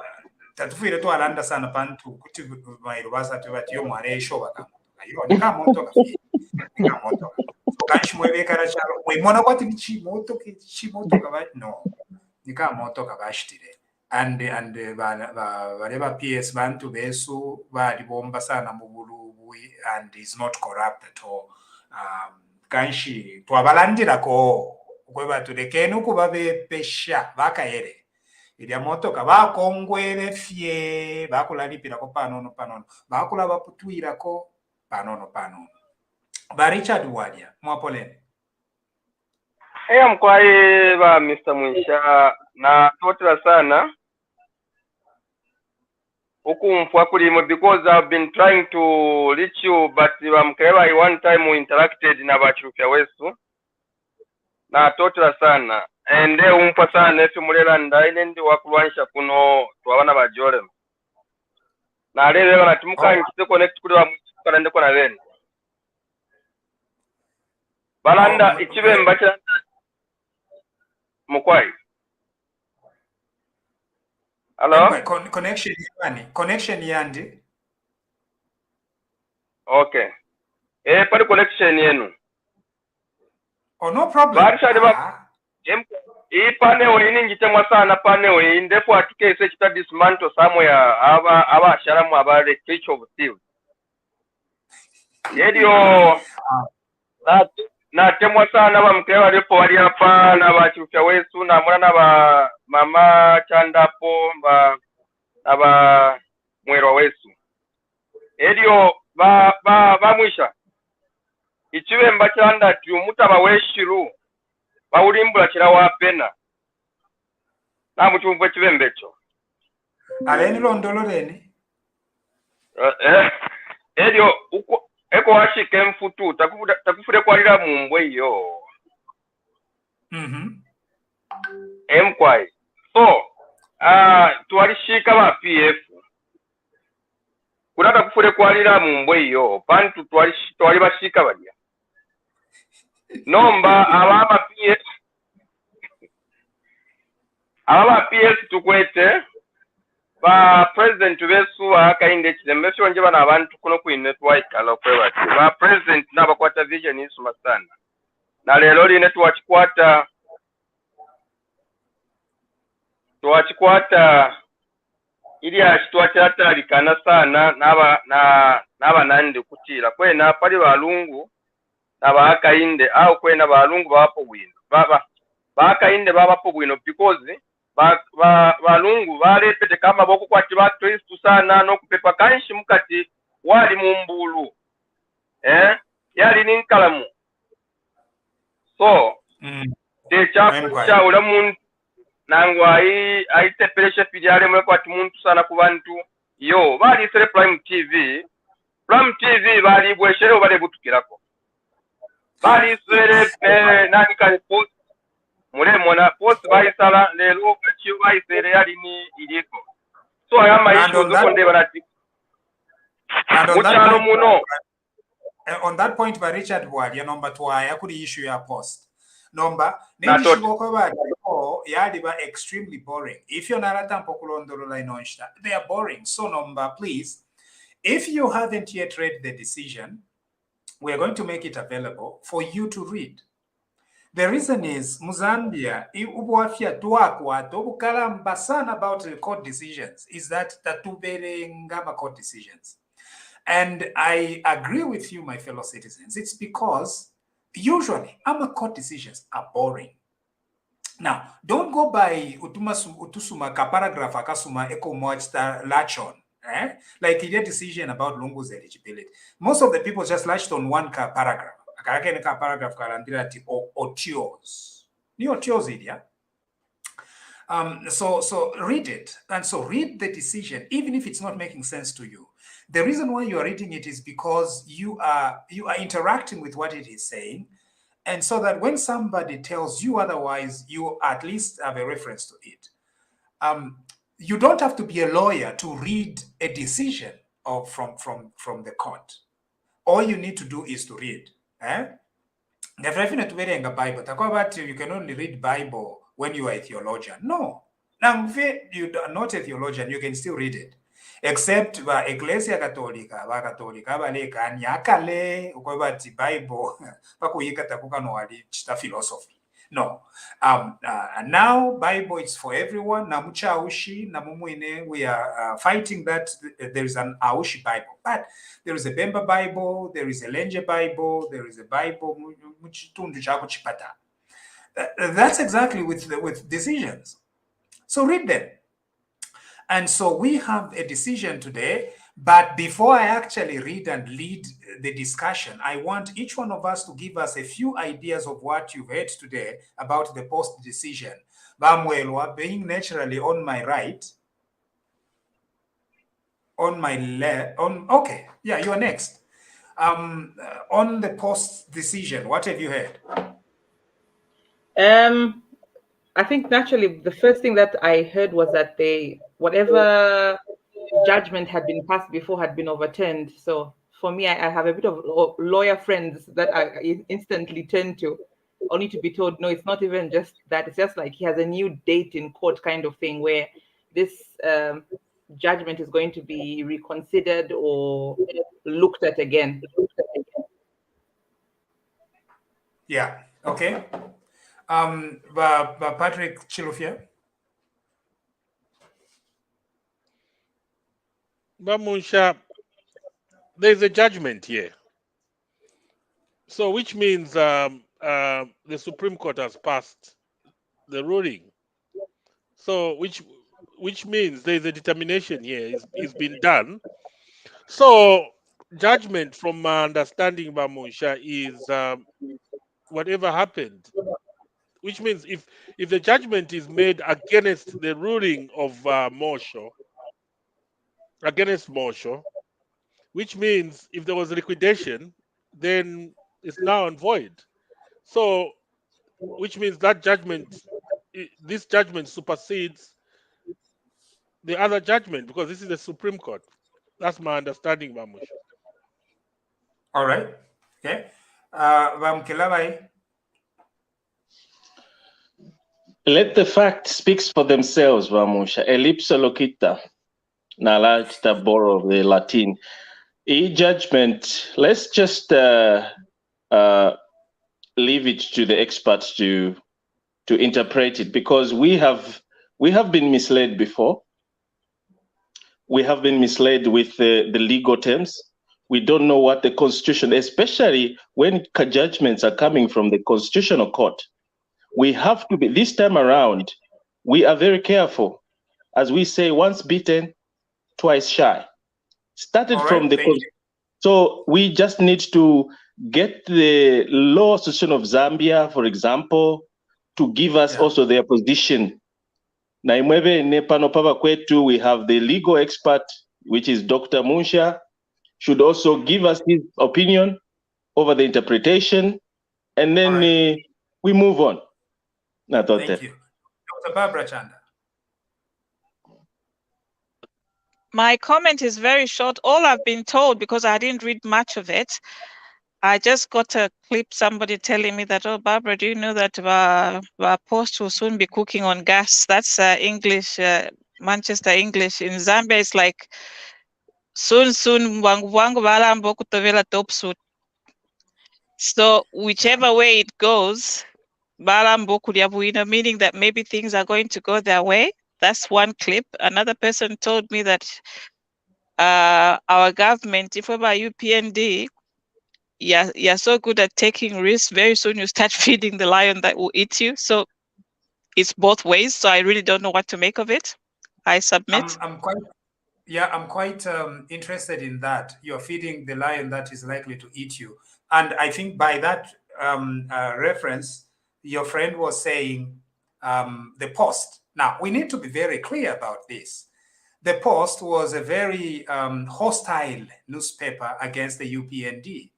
tatufire to alanda sana pantu kuti mairubasa tibati yo mware shoba kama ayo ni kama motoka ni kama motoka kanshi mwebeka rachalo mwimona kwati bichi motoka bati no ni kama motoka bashitire and bareba PS bantu besu bali bomba sana mu bulubu and is not corrupt at all. Kanshi twabalandira ko kweba tulekenu kubabe pesha bakaere ilya motoka bakongwere fye bakulalipira ko panono bakula baputwira ko panono ba Richard Wadia mwapolene mkwaye ba Mr. Munshya na totera sana ukumfwa kulimo because I've been trying to reach you but mkaiwa one time we interacted na bachufya wesu na totera sana ende umpa sana efi mulela ndaile ndi wakulwanisha kuno twabana bajole na lele bana timuka nkite connect kuli wa mukana ndeko na lene balanda ichibe mbacha mukwai. Hello? Connection yandi. Okay. Pali connection yenu. Oh, no problem. hii panel ini njitemwa sana panel ndefu atukese kita dismantle somewhere aba asharamu abale church of thieves yedio natemwa sana bamukere balipo bali apa n'abachufya wesu namura n'aba mama chandapo aba mwero wesu edio bamwisha ichibemba chanda tiumutaba weshiru bawulimbula kira wapena namutumva chibembe cho aleni londololeni edio uko eko washike mfutu takufure kwalira mumbwe iyo emkwai so twalishika ba PF kunata kufure kwalira mumbwe iyo pantu twali bashika balya nomba ababa PS tukwete ba president besu akainde kilembe shonje bana abantu kuno ku network alokwebati ba president nabakwata vision isuma sana na lero line twachikwata ili ashitwatalikana sana naba nande kutira kwena pali balungu naba akainde au kwena balungu bapo bwino bakainde babapo bwino because balungu balepete kama boko kwati ba Kristu sana nokupepa kanshi mukati wali mumbulu yali ninkalamu so techakucha ula muntu nangwa aitepeleshe pijale mwe kwati muntu sana ku bantu yo bali sere Prime TV bali bweshere bali butukirako bali sere nani kali post mona post baisala lelo kachiyo baisere yali ni iliko so ayama isho zokonde barati muchano muno on that point by Richard Bwali number 2 yakuri issue ya post number nishiboko bali yali ba extremely boring if you're not atampo kulondolola inonshita they are boring so number please if you haven't yet read the decision we are going to make it available for you to read. The reason is Zambia ubwafya twakwa tobukalamba sana about the court decisions is that tatuberengama court decisions. And I agree with you, my fellow citizens. It's because usually court decisions are boring. Now, don't go by utusuma ka paragraph akasuma eko mochta latch on. Like he did a decision about Lungu's eligibility. Most of the people just latched on one paragraph. Paragraph karandirati otios. Ni otios idia. So read it. And so read the decision, even if it's not making sense to you. The reason why you are reading it is because you are interacting with what it is saying. And so that when somebody tells you otherwise, you at least have a reference to it. You don't have to be a lawyer to read a decision from the court. All you need to do is to read. Definitely Bible. Talk about you can only read Bible when you are a theologian. No. Now, if you are not a theologian, you can still read it. Except Ecclesia Catholica, baleka nyakale ukwebati Bible pakuyika takuka no wali chita philosophy. No. Now Bible is for everyone. Namucha aushi namumwine we are fighting that there is an aushi Bible, but there is a Bemba Bible, there is a Lenje Bible, there is a Bible muchitundu chako chipata. That's exactly with decisions. So read them. And so we have a decision today, but before I actually read and lead the discussion, I want each one of us to give us a few ideas of what you've heard today about the post decision. Bamwelwa, being naturally on my right, on my left, okay, yeah, you are next. On the post decision, what have you heard? I think naturally the first thing that I heard was that whatever judgment had been passed before had been overturned. So for me, I have a bit of lawyer friends that I instantly turn to, only to be told, no, it's not even just that. It's just like he has a new date in court kind of thing where this judgment is going to be reconsidered or looked at again. Yeah, okay. Patrick Chilufya. Munshya, there's a judgment here. So, which means the Supreme Court has passed the ruling. So, which means there's a determination here. It's been done. So, judgment, from my understanding, Munshya, is whatever happened. Which means if the judgment is made against the ruling of Mosho, against Mosho, which means if there was liquidation, then it's now and void. So, which means that judgment, this judgment supersedes the other judgment because this is the Supreme Court. That's my understanding, Mamush. All right. Okay. Let the facts speak for themselves, Vamusha. Ellipsa locita. Nalaj borrow the Latin. E-judgment, let's just leave it to the experts to interpret it, because we have been misled before. We have been misled with the legal terms. We don't know what the Constitution, especially when judgments are coming from the Constitutional Court. We have to be, this time around, we are very careful. As we say, once bitten, twice shy. Started from the, so we just need to get the Law Association of Zambia, for example, to give us also their position. Na imwebe nepano papa kwetu, we have the legal expert, which is Dr. Munshya, should also give us his opinion over the interpretation, and then we move on. Thank you. Dr. Barbara Chanda. My comment is very short. All I've been told, because I didn't read much of it, I just got a clip, somebody telling me that, oh, Barbara, do you know that our post will soon be cooking on gas? That's English, Manchester English. In Zambia, it's like, soon, wangu balambo kutovela top suit. So whichever way it goes, balambo kuliabuina, meaning that maybe things are going to go their way. That's one clip. Another person told me that our government, if we're by UPND, you're so good at taking risks, very soon you start feeding the lion that will eat you. So it's both ways. So I really don't know what to make of it. I submit. I'm quite interested in that. You're feeding the lion that is likely to eat you. And I think by that reference, your friend was saying the Post. Now, we need to be very clear about this. The Post was a very hostile newspaper against the UPND.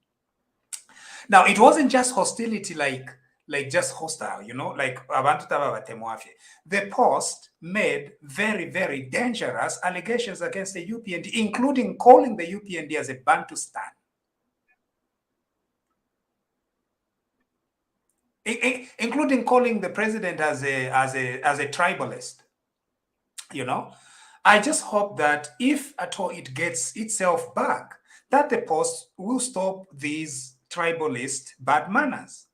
Now, it wasn't just hostility like just hostile, you know, like abantu tababatemwafye. The Post made very, very dangerous allegations against the UPND, including calling the UPND as a Bantustan. Including calling the president as a tribalist. You know, I just hope that if at all it gets itself back, that the Post will stop these tribalist bad manners.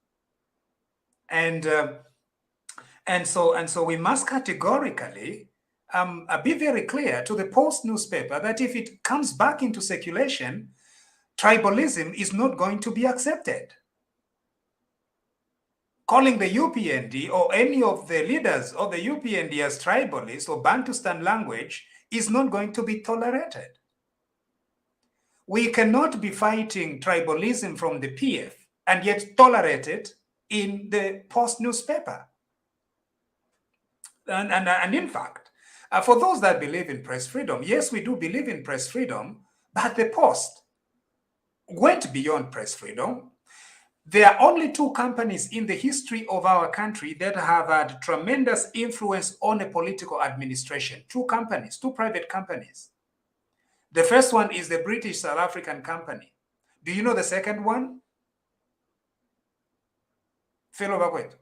And so we must categorically be very clear to the Post newspaper that if it comes back into circulation, tribalism is not going to be accepted. Calling the UPND or any of the leaders of the UPND as tribalist or Bantustan language is not going to be tolerated. We cannot be fighting tribalism from the PF and yet tolerate it in the Post newspaper. And in fact, for those that believe in press freedom, yes, we do believe in press freedom, but the Post went beyond press freedom. There are only two companies in the history of our country that have had tremendous influence on a political administration. Two companies, two private companies. The first one is the British South African company. Do you know the second one? TVBakwetu.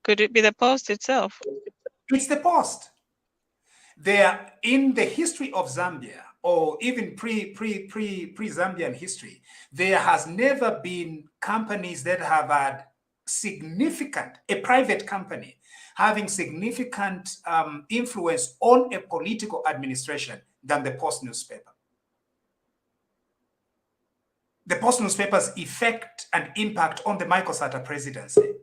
Could it be the Post itself? It's the Post. There, in the history of Zambia, or even pre-Zambian history, there has never been companies that have had significant, a private company having significant influence on a political administration than the Post newspaper. The Post newspaper's effect and impact on the Michael Sata presidency.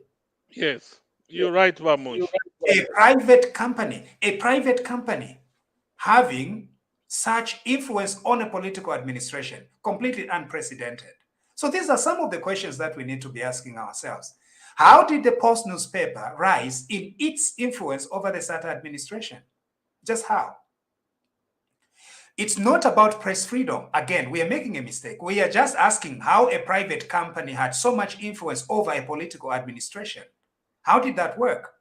Yes, you're right, Munshya. A private company having such influence on a political administration, completely unprecedented. So these are some of the questions that we need to be asking ourselves. How did the Post newspaper rise in its influence over the Sata administration? Just how? It's not about press freedom. Again, we are making a mistake. We are just asking how a private company had so much influence over a political administration. How did that work?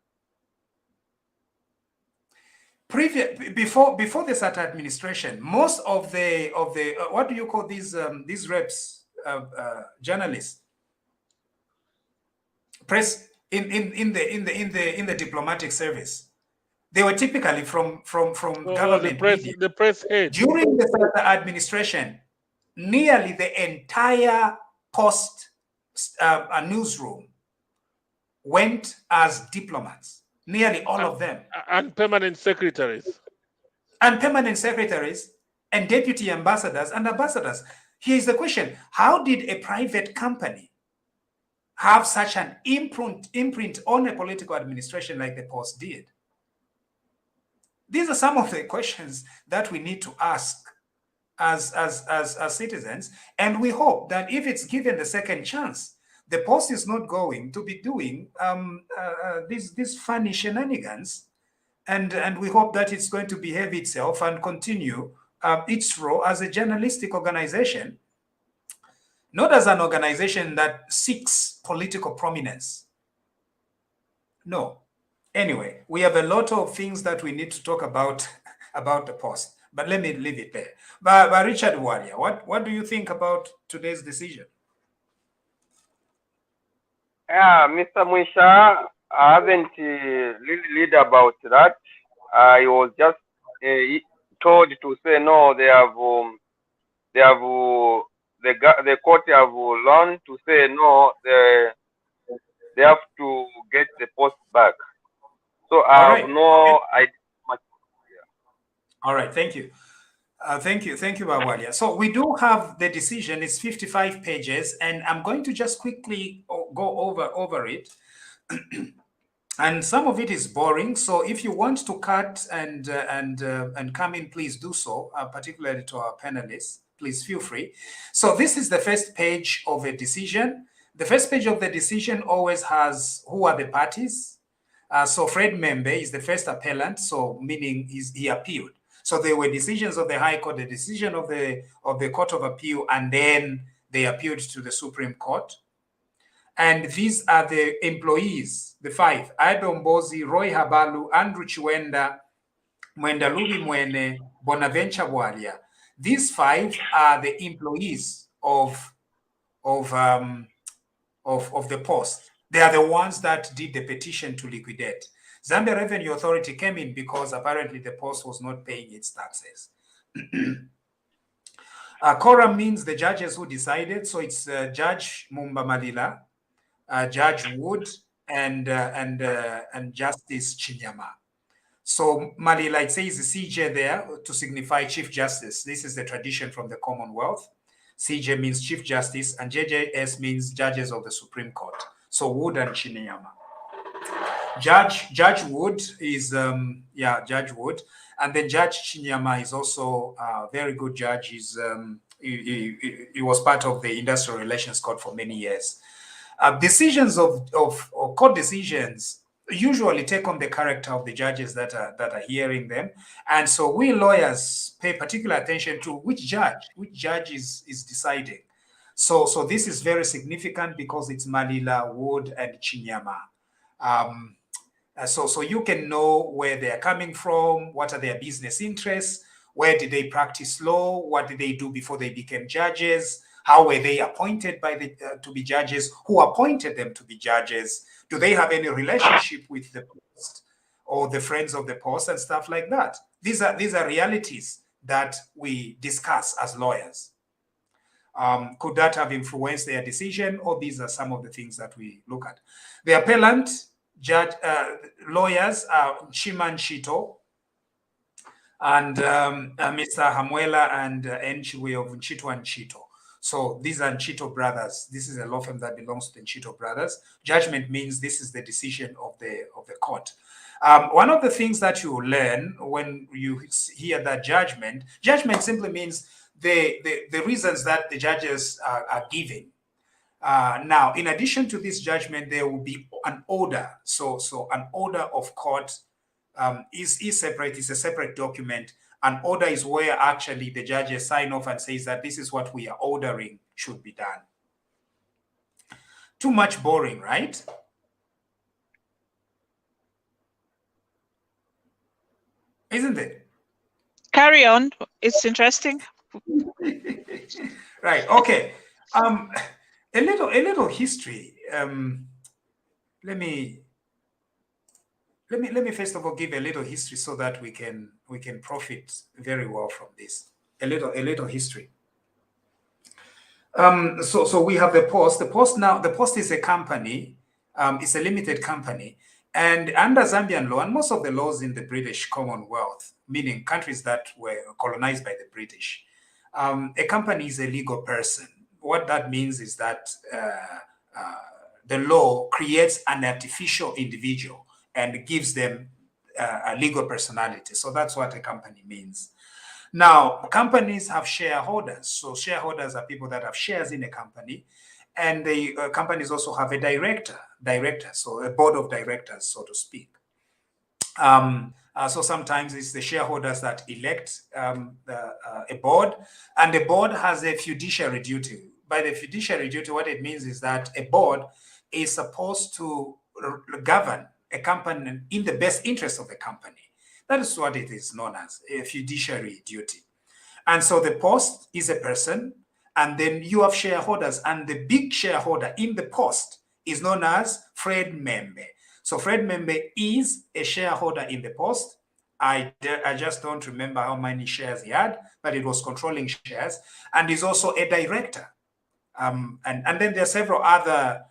Before the Sata administration, most of the what do you call these reps, journalists, press in the diplomatic service, they were typically from government media. The press head. During the Sata administration, nearly the entire Post newsroom went as diplomats. Nearly all of them. And permanent secretaries. And permanent secretaries and deputy ambassadors and ambassadors. Here's the question. How did a private company have such an imprint on a political administration like the Post did? These are some of the questions that we need to ask as citizens. And we hope that if it's given the second chance, the Post is not going to be doing these funny shenanigans, and we hope that it's going to behave itself and continue its role as a journalistic organization, not as an organization that seeks political prominence. No. Anyway, we have a lot of things that we need to talk about the Post, but let me leave it there. But Richard Walia, what do you think about today's decision? Yeah, Mr. Munshya, I haven't really read about that. I was just told to say no. The court have learned to say no. They have to get the Post back. So I have no idea. All right, thank you. Thank you, Bawalia. So we do have the decision. It's 55 pages, and I'm going to just quickly go over it. And some of it is boring. So if you want to cut and come in, please do so. Particularly to our panelists, please feel free. So this is the first page of a decision. The first page of the decision always has who are the parties. So Fred Membe is the first appellant. So meaning he appealed. So there were decisions of the High Court, the decision of the Court of Appeal, and then they appealed to the Supreme Court. And these are the employees, the five: Ido Mbozi, Roy Habalu, Andrew Chiwenda, Mwendalubi Mwene, Bonaventure Bwalia. These five are the employees of the Post. They are the ones that did the petition to liquidate. Zambia Revenue Authority came in because apparently the Post was not paying its taxes. Quorum means the judges who decided. So it's Judge Mumba Malila, Judge Wood, and Justice Chinyama. So Malila, it says CJ there to signify Chief Justice. This is the tradition from the Commonwealth. CJ means Chief Justice, and JJS means Judges of the Supreme Court. So Wood and Chinyama. Judge Wood is Judge Wood, and then Judge Chinyama is also a very good judge. He was part of the Industrial Relations Court for many years. Decisions of court decisions usually take on the character of the judges that are hearing them, and so we lawyers pay particular attention to which judge is deciding. So this is very significant because it's Malila, Wood, and Chinyama. So you can know where they are coming from, what are their business interests, where did they practice law, what did they do before they became judges, how were they appointed to be judges, who appointed them to be judges, do they have any relationship with the Post or the friends of the Post and stuff like that. These are realities that we discuss as lawyers. Could that have influenced their decision? Or these are some of the things that we look at. The appellant, judge, lawyers are Chima Nchito and Mr. Hamuela and Enchiwe of Nchito and Nchito. So these are Nchito brothers. This is a law firm that belongs to the Nchito brothers. Judgment means this is the decision of the court. One of the things that you learn when you hear that judgment simply means the reasons that the judges are giving. Now, in addition to this judgment, there will be an order. So an order of court is separate. It's a separate document. An order is where actually the judges sign off and says that this is what we are ordering should be done. Too much boring, right? Isn't it? Carry on. It's interesting. Right. Okay. A little history. Let me first of all give a little history so that we can profit very well from this. A little history. So we have the Post. The Post is a company. It's a limited company, and under Zambian law and most of the laws in the British Commonwealth, meaning countries that were colonized by the British, a company is a legal person. What that means is that the law creates an artificial individual and gives them a legal personality. So that's what a company means. Now, companies have shareholders. So shareholders are people that have shares in a company. And the companies also have a director, so a board of directors, so to speak. So sometimes it's the shareholders that elect a board, and the board has a fiduciary duty. By the fiduciary duty, what it means is that a board is supposed to govern a company in the best interest of the company. That is what it is known as, a fiduciary duty. And so the Post is a person, and then you have shareholders, and the big shareholder in the Post is known as Fred Membe. So Fred Membe is a shareholder in the Post. I just don't remember how many shares he had, but it was controlling shares, and he's also a director. And then there are several other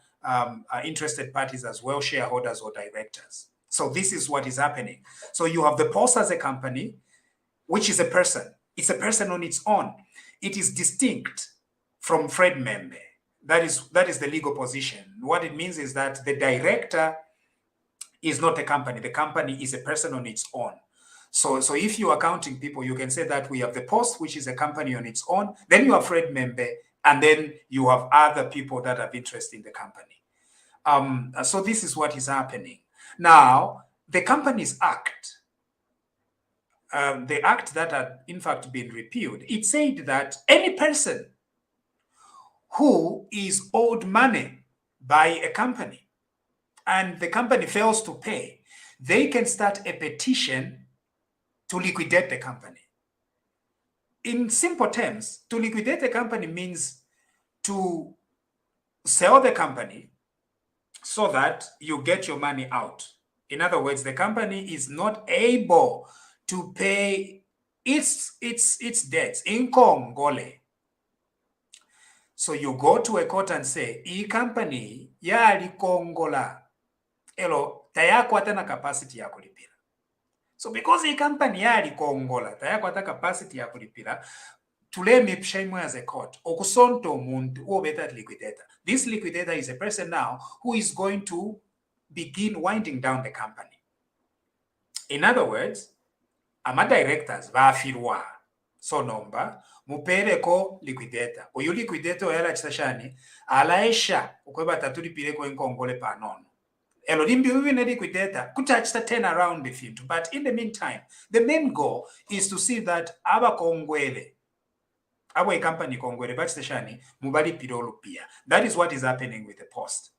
interested parties as well, shareholders or directors. So this is what is happening. So you have the Post as a company, which is a person. It's a person on its own. It is distinct from Fred Membe. That is the legal position. What it means is that the director is not a company. The company is a person on its own. So if you are counting people, you can say that we have the Post, which is a company on its own. Then you have Fred Membe, and then you have other people that have interest in the company. So this is what is happening. Now, the Companies Act, the act that had in fact been repealed, it said that any person who is owed money by a company and the company fails to pay, they can start a petition to liquidate the company. In simple terms, to liquidate the company means to sell the company so that you get your money out. In other words, the company is not able to pay its debts in Congole. So you go to a court and say, "E company yali Kongola, elo tayakwata na capacity ya kulipira." So because e company yali Kongola tayakwata capacity ya kulipira, tuleme pshaimwe as a court okusonto omuntu obeta liquidator. This liquidator is a person now who is going to begin winding down the company. In other words, ama directors vafirwa so nomba mupereko liquidator. Uyu liquidator yala chitashani alaisha ukweba tatulipireko enkongole panono. Elo limbi wine liquidator kutachita turn around the thing. But in the meantime, the main goal is to see that aba kongwele our company Kongwele Batstashani Mubali Pirolu Pia. That is what is happening with the Post.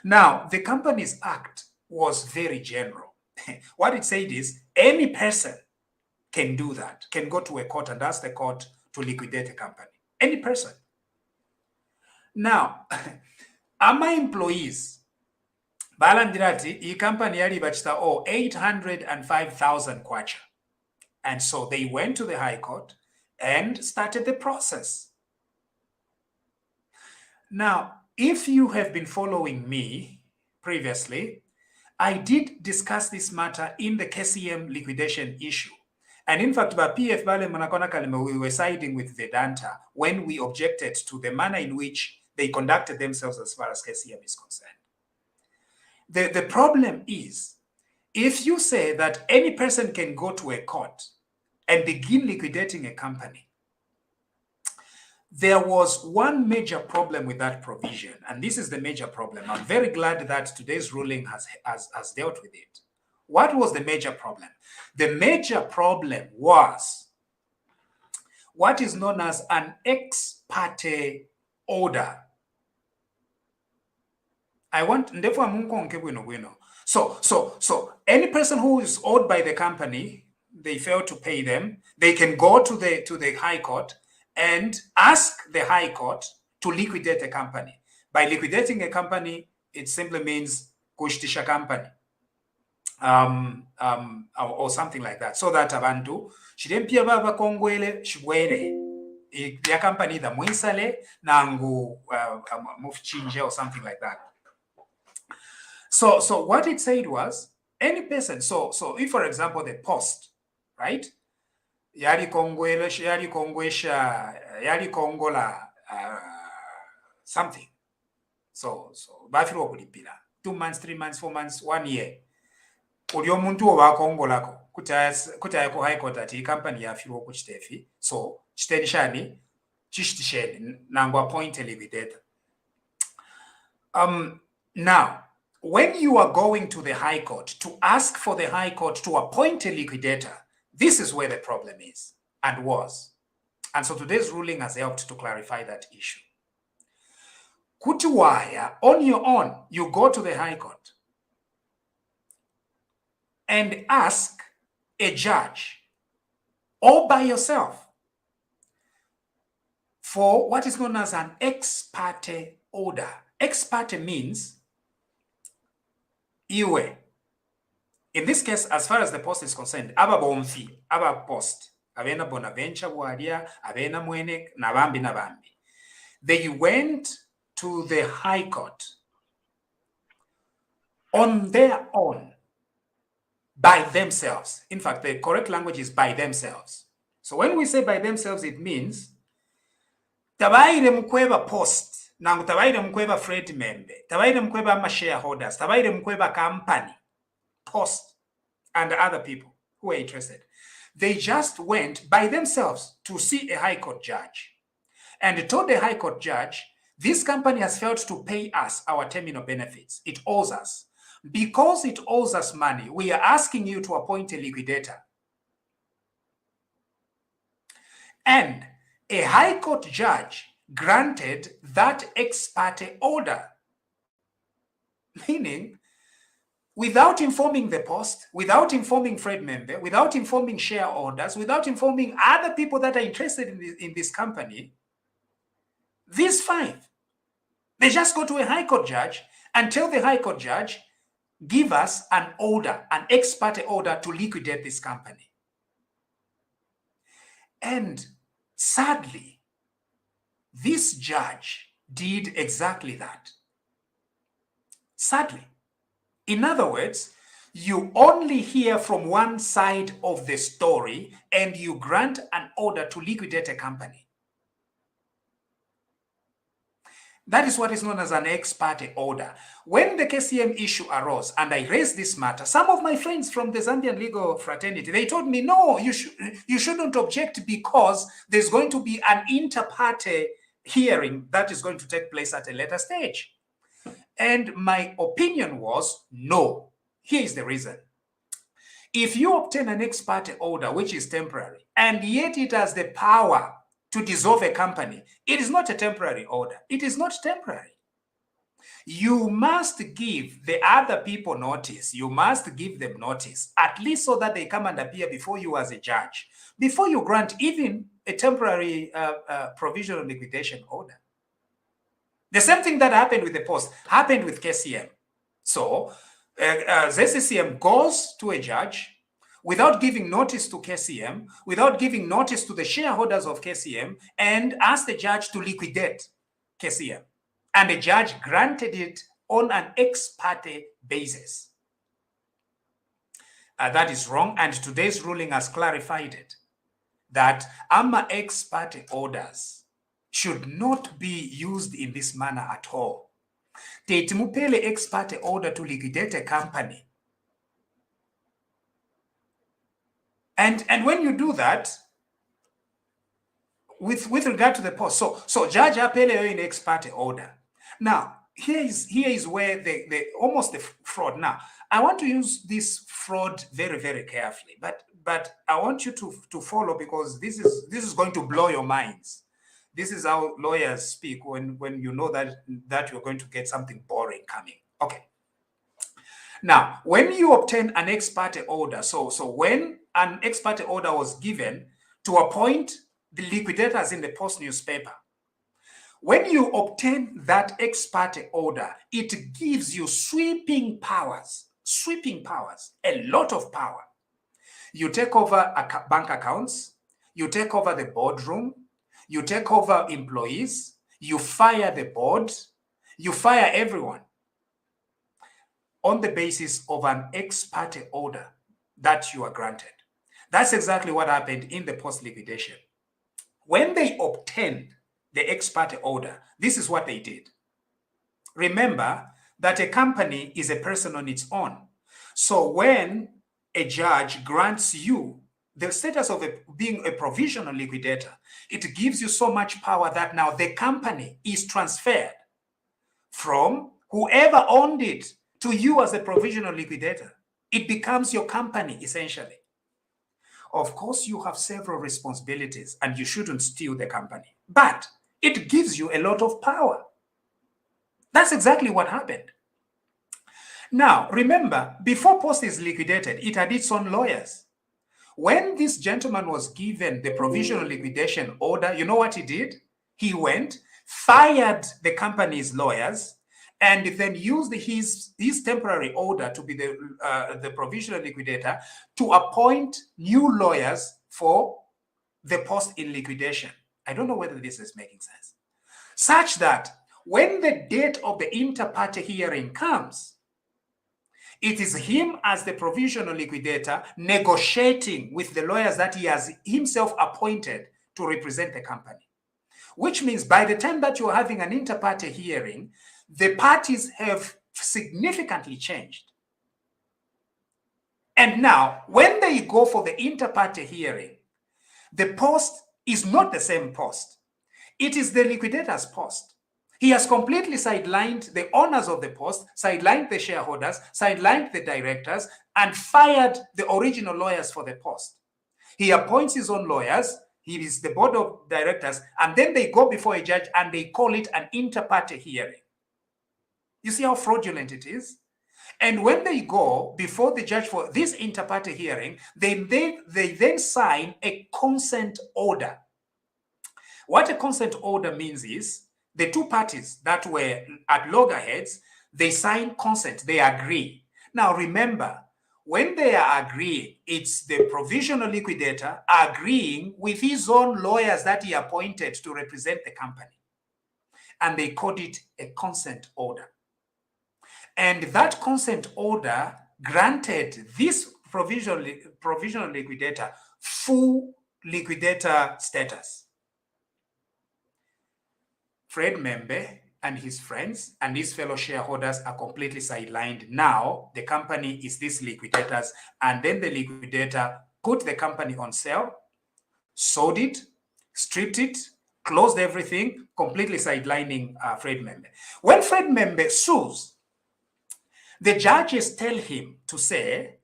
Now, the Companies Act was very general. What it said is any person can do that, can go to a court and ask the court to liquidate a company. Any person. Now, ama employees, Balandirati, e company yali bachita 805,000 kwacha. And so they went to the High Court and started the process. Now, if you have been following me previously, I did discuss this matter in the KCM liquidation issue. And in fact, we were siding with Vedanta when we objected to the manner in which they conducted themselves as far as KCM is concerned. The problem is, if you say that any person can go to a court and begin liquidating a company, there was one major problem with that provision, and this is the major problem. I'm very glad that today's ruling has dealt with it. What was the major problem? The major problem was what is known as an ex parte order. So any person who is owed by the company, they fail to pay them, they can go to the High Court and ask the High Court to liquidate a company. By liquidating a company, it simply means kushtisha company. Or something like that, so that abantu shirempia baba kongwele shwere ya company da mwisale nangu mufchinje or something like that. So what it said was any person. So if, for example, the Post, right, yari kongola something. So bafiro kulipila 2 months, 3 months, 4 months, 1 year. Ulio muntu owakongolako kutaya ku High Court ati company yafirwa ku chitefi, so chitenishani chishitisheni nangu appoint a liquidator. Now, when you are going to the High Court to ask for the High Court to appoint a liquidator, this is where the problem is and was. And so today's ruling has helped to clarify that issue. Kutiwaya, on your own, you go to the High Court and ask a judge all by yourself for what is known as an ex parte order. Ex parte means iwe. In this case, as far as the Post is concerned, aba bomfi, aba Post, abena bonaventure wadia, abena mwene, nabambi. They went to the High Court on their own, by themselves. In fact, the correct language is by themselves. So when we say by themselves, it means tabaire mkweba Post, nangu tabaire mkweba Fred membe, tabaire mkweba ama shareholders, tabaire mkweba company, Post, and other people who are interested. They just went by themselves to see a High Court judge and told the High Court judge, this company has failed to pay us our terminal benefits. It owes us. Because it owes us money, we are asking you to appoint a liquidator. And a High Court judge granted that ex parte order. Meaning, without informing the Post, without informing Fred member, without informing shareholders, without informing other people that are interested in this company, these 5, they just go to a High Court judge and tell the High Court judge, give us an order, an ex parte order to liquidate this company. And sadly, this judge did exactly that. Sadly. In other words, you only hear from one side of the story and you grant an order to liquidate a company. That is what is known as an ex parte order. When the KCM issue arose and I raised this matter, some of my friends from the Zambian legal fraternity, they told me, no, you shouldn't object because there's going to be an inter parte hearing that is going to take place at a later stage. And my opinion was, no. Here is the reason. If you obtain an ex parte order, which is temporary, and yet it has the power to dissolve a company, it is not a temporary order. It is not temporary. You must give the other people notice. You must give them notice, at least so that they come and appear before you as a judge, before you grant even a temporary provisional liquidation order. The same thing that happened with the Post happened with KCM. So ZCCM goes to a judge without giving notice to KCM, without giving notice to the shareholders of KCM, and ask the judge to liquidate KCM. and the judge granted it on an ex parte basis. That is wrong, and today's ruling has clarified it, that AMA ex parte orders should not be used in this manner at all. Mupele ex parte order to liquidate a company. And when you do that, with regard to the post, so Judge Apele in ex parte order. Now, here is where the almost the fraud. Now, I want to use this fraud very, very carefully, but I want you to follow, because this is going to blow your minds. This is how lawyers speak when you know that you're going to get something boring coming. Okay. Now, when you obtain an ex parte order, so when an ex parte order was given to appoint the liquidators in the Post newspaper, when you obtain that ex parte order, it gives you sweeping powers, a lot of power. You take over bank accounts, you take over the boardroom, you take over employees, you fire the board, you fire everyone on the basis of an ex parte order that you are granted. That's exactly what happened in the Post liquidation. When they obtained the ex parte order, this is what they did. Remember that a company is a person on its own. So when a judge grants you the status of being a provisional liquidator, it gives you so much power that now the company is transferred from whoever owned it to you as a provisional liquidator. It becomes your company, essentially. Of course, you have several responsibilities and you shouldn't steal the company, but it gives you a lot of power. That's exactly what happened. Now, remember, before Post is liquidated, it had its own lawyers. When this gentleman was given the provisional liquidation order, you know what he did? He went, fired the company's lawyers, and then used his temporary order to be the provisional liquidator to appoint new lawyers for the Post in liquidation. I don't know whether this is making sense. Such that when the date of the inter-party hearing comes, it is him as the provisional liquidator negotiating with the lawyers that he has himself appointed to represent the company. Which means by the time that you're having an inter-party hearing, the parties have significantly changed. And now, when they go for the inter-party hearing, the Post is not the same Post. It is the liquidator's Post. He has completely sidelined the owners of the Post, sidelined the shareholders, sidelined the directors, and fired the original lawyers for the Post. He appoints his own lawyers, he is the board of directors, and then they go before a judge and they call it an inter-party hearing. You see how fraudulent it is? And when they go before the judge for this inter-party hearing, they then sign a consent order. What a consent order means is the two parties that were at loggerheads, they sign consent, they agree. Now remember, when they are agreeing, it's the provisional liquidator agreeing with his own lawyers that he appointed to represent the company. And they called it a consent order. And that consent order granted this provisional liquidator full liquidator status. Fred Membe and his friends and his fellow shareholders are completely sidelined. Now the company is these liquidators, and then the liquidator put the company on sale, sold it, stripped it, closed everything, completely sidelining Fred Membe. When Fred Membe sues, the judges tell him to say,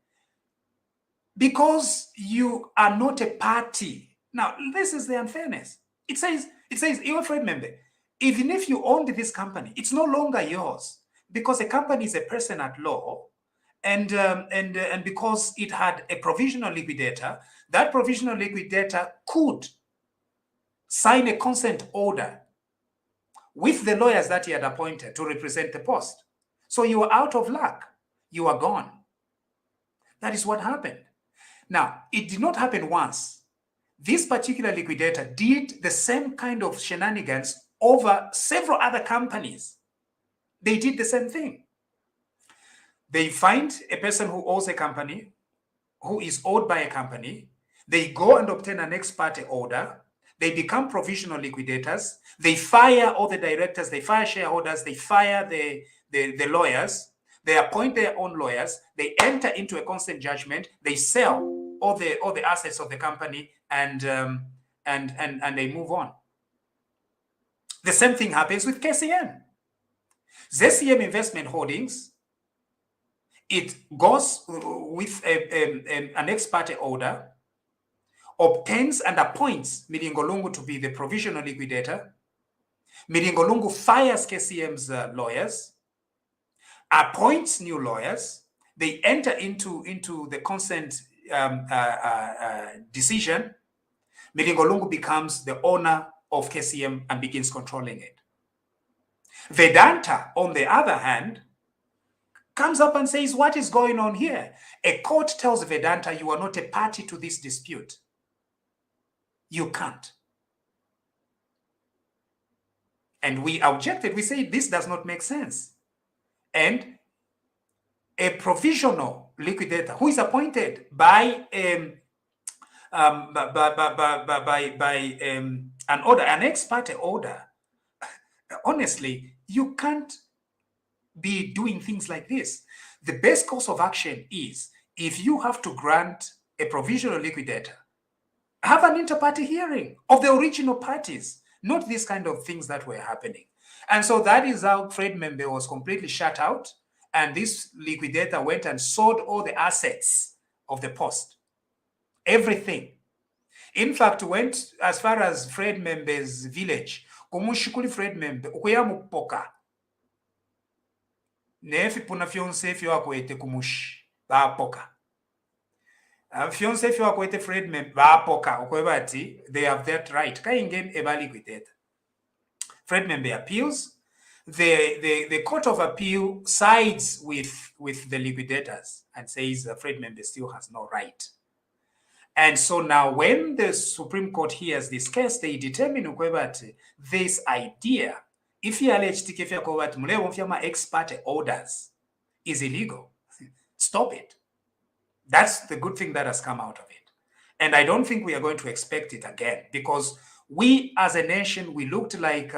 because you are not a party. Now, this is the unfairness. It says, even Fred Membe, even if you owned this company, it's no longer yours, because a company is a person at law, and because it had a provisional liquidator, that provisional liquidator could sign a consent order with the lawyers that he had appointed to represent the Post. So you are out of luck. You are gone. That is what happened. Now, it did not happen once. This particular liquidator did the same kind of shenanigans over several other companies. they did the same thing. They find a person who owes a company, who is owed by a company. They go and obtain an ex parte order. They become provisional liquidators. They fire all the directors. They fire shareholders. They fire the lawyers. They appoint their own lawyers. They enter into a consent judgment. They sell all the assets of the company, and they move on. The same thing happens with KCM. ZCM Investment Holdings, it goes with an ex parte order, obtains and appoints Milingolungu to be the provisional liquidator. Milingolungu fires KCM's lawyers, appoints new lawyers. They enter into the consent decision. Milingolungu becomes the owner of KCM and begins controlling it. Vedanta, on the other hand, comes up and says, what is going on here? A court tells Vedanta, you are not a party to this dispute. You can't. And we objected. We say this does not make sense. And a provisional liquidator who is appointed by an order, an ex parte order, honestly, you can't be doing things like this. The best course of action is, if you have to grant a provisional liquidator, have an inter-party hearing of the original parties, not these kind of things that were happening. And so that is how Fred Membe was completely shut out, and this liquidator went and sold all the assets of the post. Everything. In fact, went as far as Fred Membe's village. Kumushikuli Fred Membe, ukuyamupoka. Nefi puna fiancé fio akwete kumush, ba poka. Fiancé fio akwete Fred Membe, ba poka, ukwebati, they have that right. Kaingen eba liquidator. Fred Membe appeals. The Court of Appeal sides with the liquidators and says Fred Membe still has no right. And so now when the Supreme Court hears this case, they determine that this idea, if you allege ex parte orders, is illegal. Stop it. That's the good thing that has come out of it. And I don't think we are going to expect it again, because we as a nation, we looked like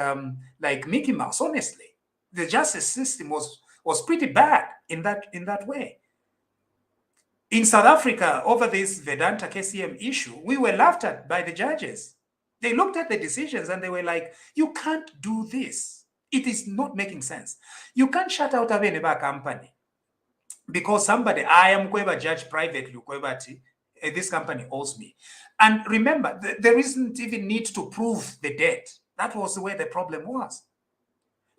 Mickey Mouse, honestly. The justice system was pretty bad in that way. In South Africa, over this Vedanta KCM issue, we were laughed at by the judges. They looked at the decisions and they were like, you can't do this. It is not making sense. You can't shut out a Veneba company because somebody, I am going to judge privately, this company owes me. And remember, there isn't even need to prove the debt. That was where the problem was.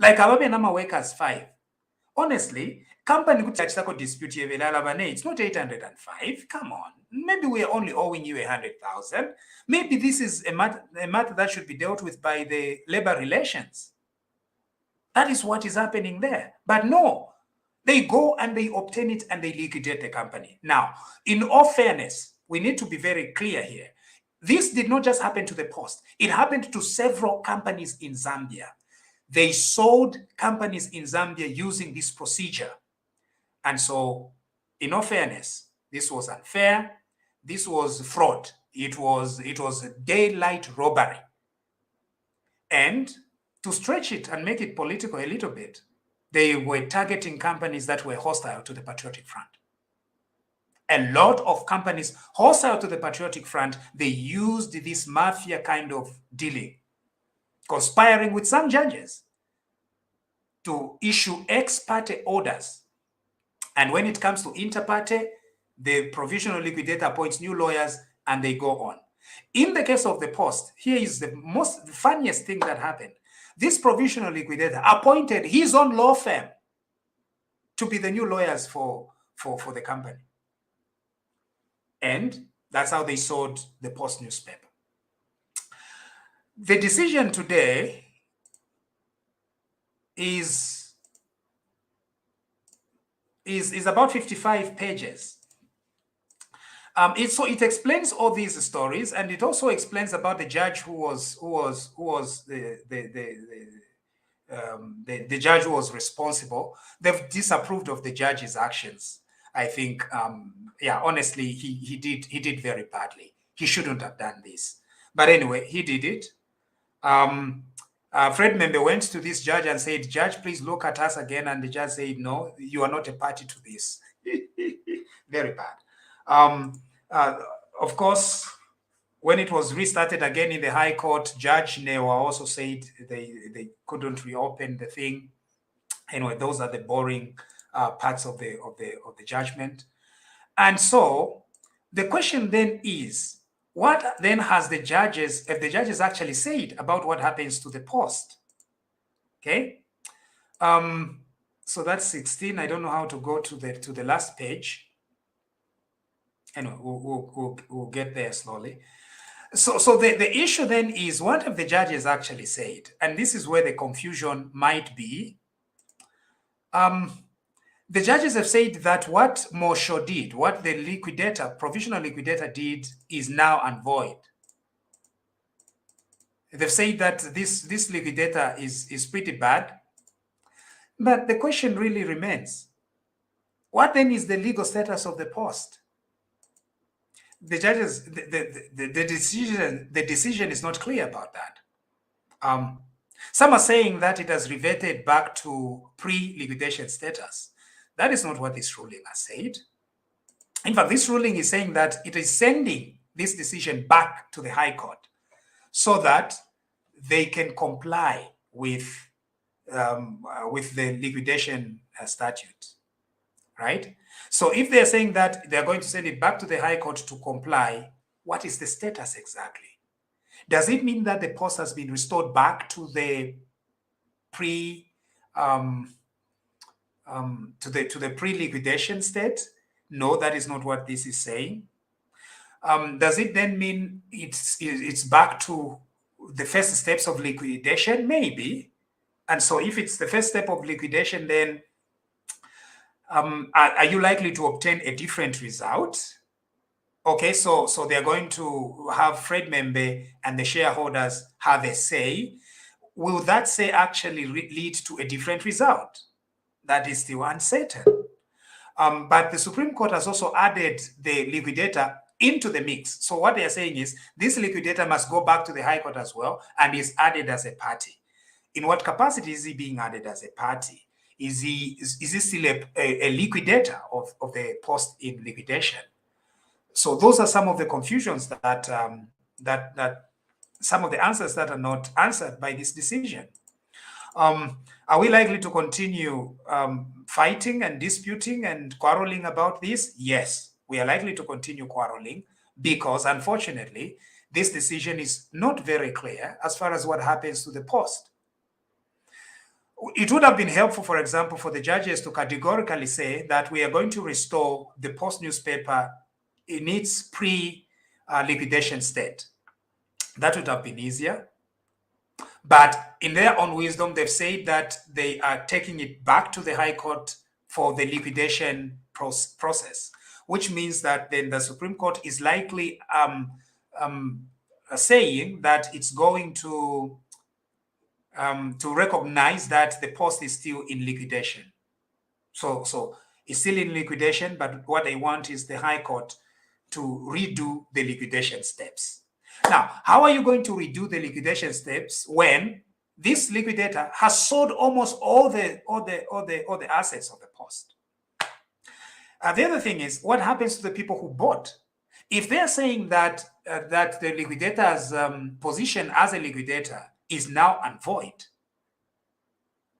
Like Ababe Nama Workers 5. Honestly, company could dispute it's not 805. Come on. Maybe we are only owing you 100,000. Maybe this is a matter that should be dealt with by the labor relations. That is what is happening there. But no, they go and they obtain it and they liquidate the company. Now, in all fairness, we need to be very clear here. This did not just happen to the Post. It happened to several companies in Zambia. They sold companies in Zambia using this procedure. And so, in all fairness, this was unfair. This was fraud. It was daylight robbery. And to stretch it and make it political a little bit, they were targeting companies that were hostile to the Patriotic Front. A lot of companies hostile to the Patriotic Front, they used this mafia kind of dealing, conspiring with some judges to issue ex parte orders. And when it comes to inter parte, the provisional liquidator appoints new lawyers and they go on. In the case of the Post, here is the funniest thing that happened. This provisional liquidator appointed his own law firm to be the new lawyers for the company. And that's how they sold the Post newspaper. The decision today is about 55 pages. It explains all these stories, and it also explains about the judge who was the judge who was responsible, they've disapproved of the judge's actions. I think, yeah, honestly, he did very badly. He shouldn't have done this. But anyway, he did it. Fred Membe went to this judge and said, "Judge, please look at us again." And the judge said, "No, you are not a party to this." Very bad. Of course, when it was restarted again in the High Court, Judge Newa also said they couldn't reopen the thing. Anyway, those are the boring parts of the judgment. And so the question then is, what then has the judges, if the judges actually said about what happens to the post? Okay. So that's 16. I don't know how to go to the last page. Anyway, we'll get there slowly. So the issue then is, what have the judges actually said? And this is where the confusion might be. The judges have said that what Mosho did, what the liquidator, provisional liquidator did, is now and void. They've said that this liquidator is pretty bad. But the question really remains, what then is the legal status of the post? The judges, the decision is not clear about that. Some are saying that it has reverted back to pre-liquidation status. That is not what this ruling has said. In fact, this ruling is saying that it is sending this decision back to the High Court so that they can comply with the liquidation statute, right? So if they're saying that they're going to send it back to the High Court to comply, what is the status exactly? Does it mean that the post has been restored back to the pre-liquidation state? No, that is not what this is saying. Does it then mean it's back to the first steps of liquidation? Maybe. And so if it's the first step of liquidation, then are you likely to obtain a different result? Okay, so they're going to have Fred Membe and the shareholders have a say. Will that say actually lead to a different result? That is still uncertain. But the Supreme Court has also added the liquidator into the mix. So what they're saying is this liquidator must go back to the High Court as well and is added as a party. In what capacity is he being added as a party? Is he still a liquidator of the post in liquidation? So those are some of the confusions that some of the answers that are not answered by this decision. Are we likely to continue fighting and disputing and quarreling about this? Yes, we are likely to continue quarreling because, unfortunately, this decision is not very clear as far as what happens to the post. It would have been helpful, for example, for the judges to categorically say that we are going to restore the Post newspaper in its pre-liquidation state. That would have been easier. But in their own wisdom, they've said that they are taking it back to the High Court for the liquidation process, which means that then the Supreme Court is likely saying that it's going to recognize that the post is still in liquidation. So it's still in liquidation, but what they want is the High Court to redo the liquidation steps. Now, how are you going to redo the liquidation steps when this liquidator has sold almost all the assets of the post? The other thing is, what happens to the people who bought? If they're saying that that the liquidator's position as a liquidator is now void,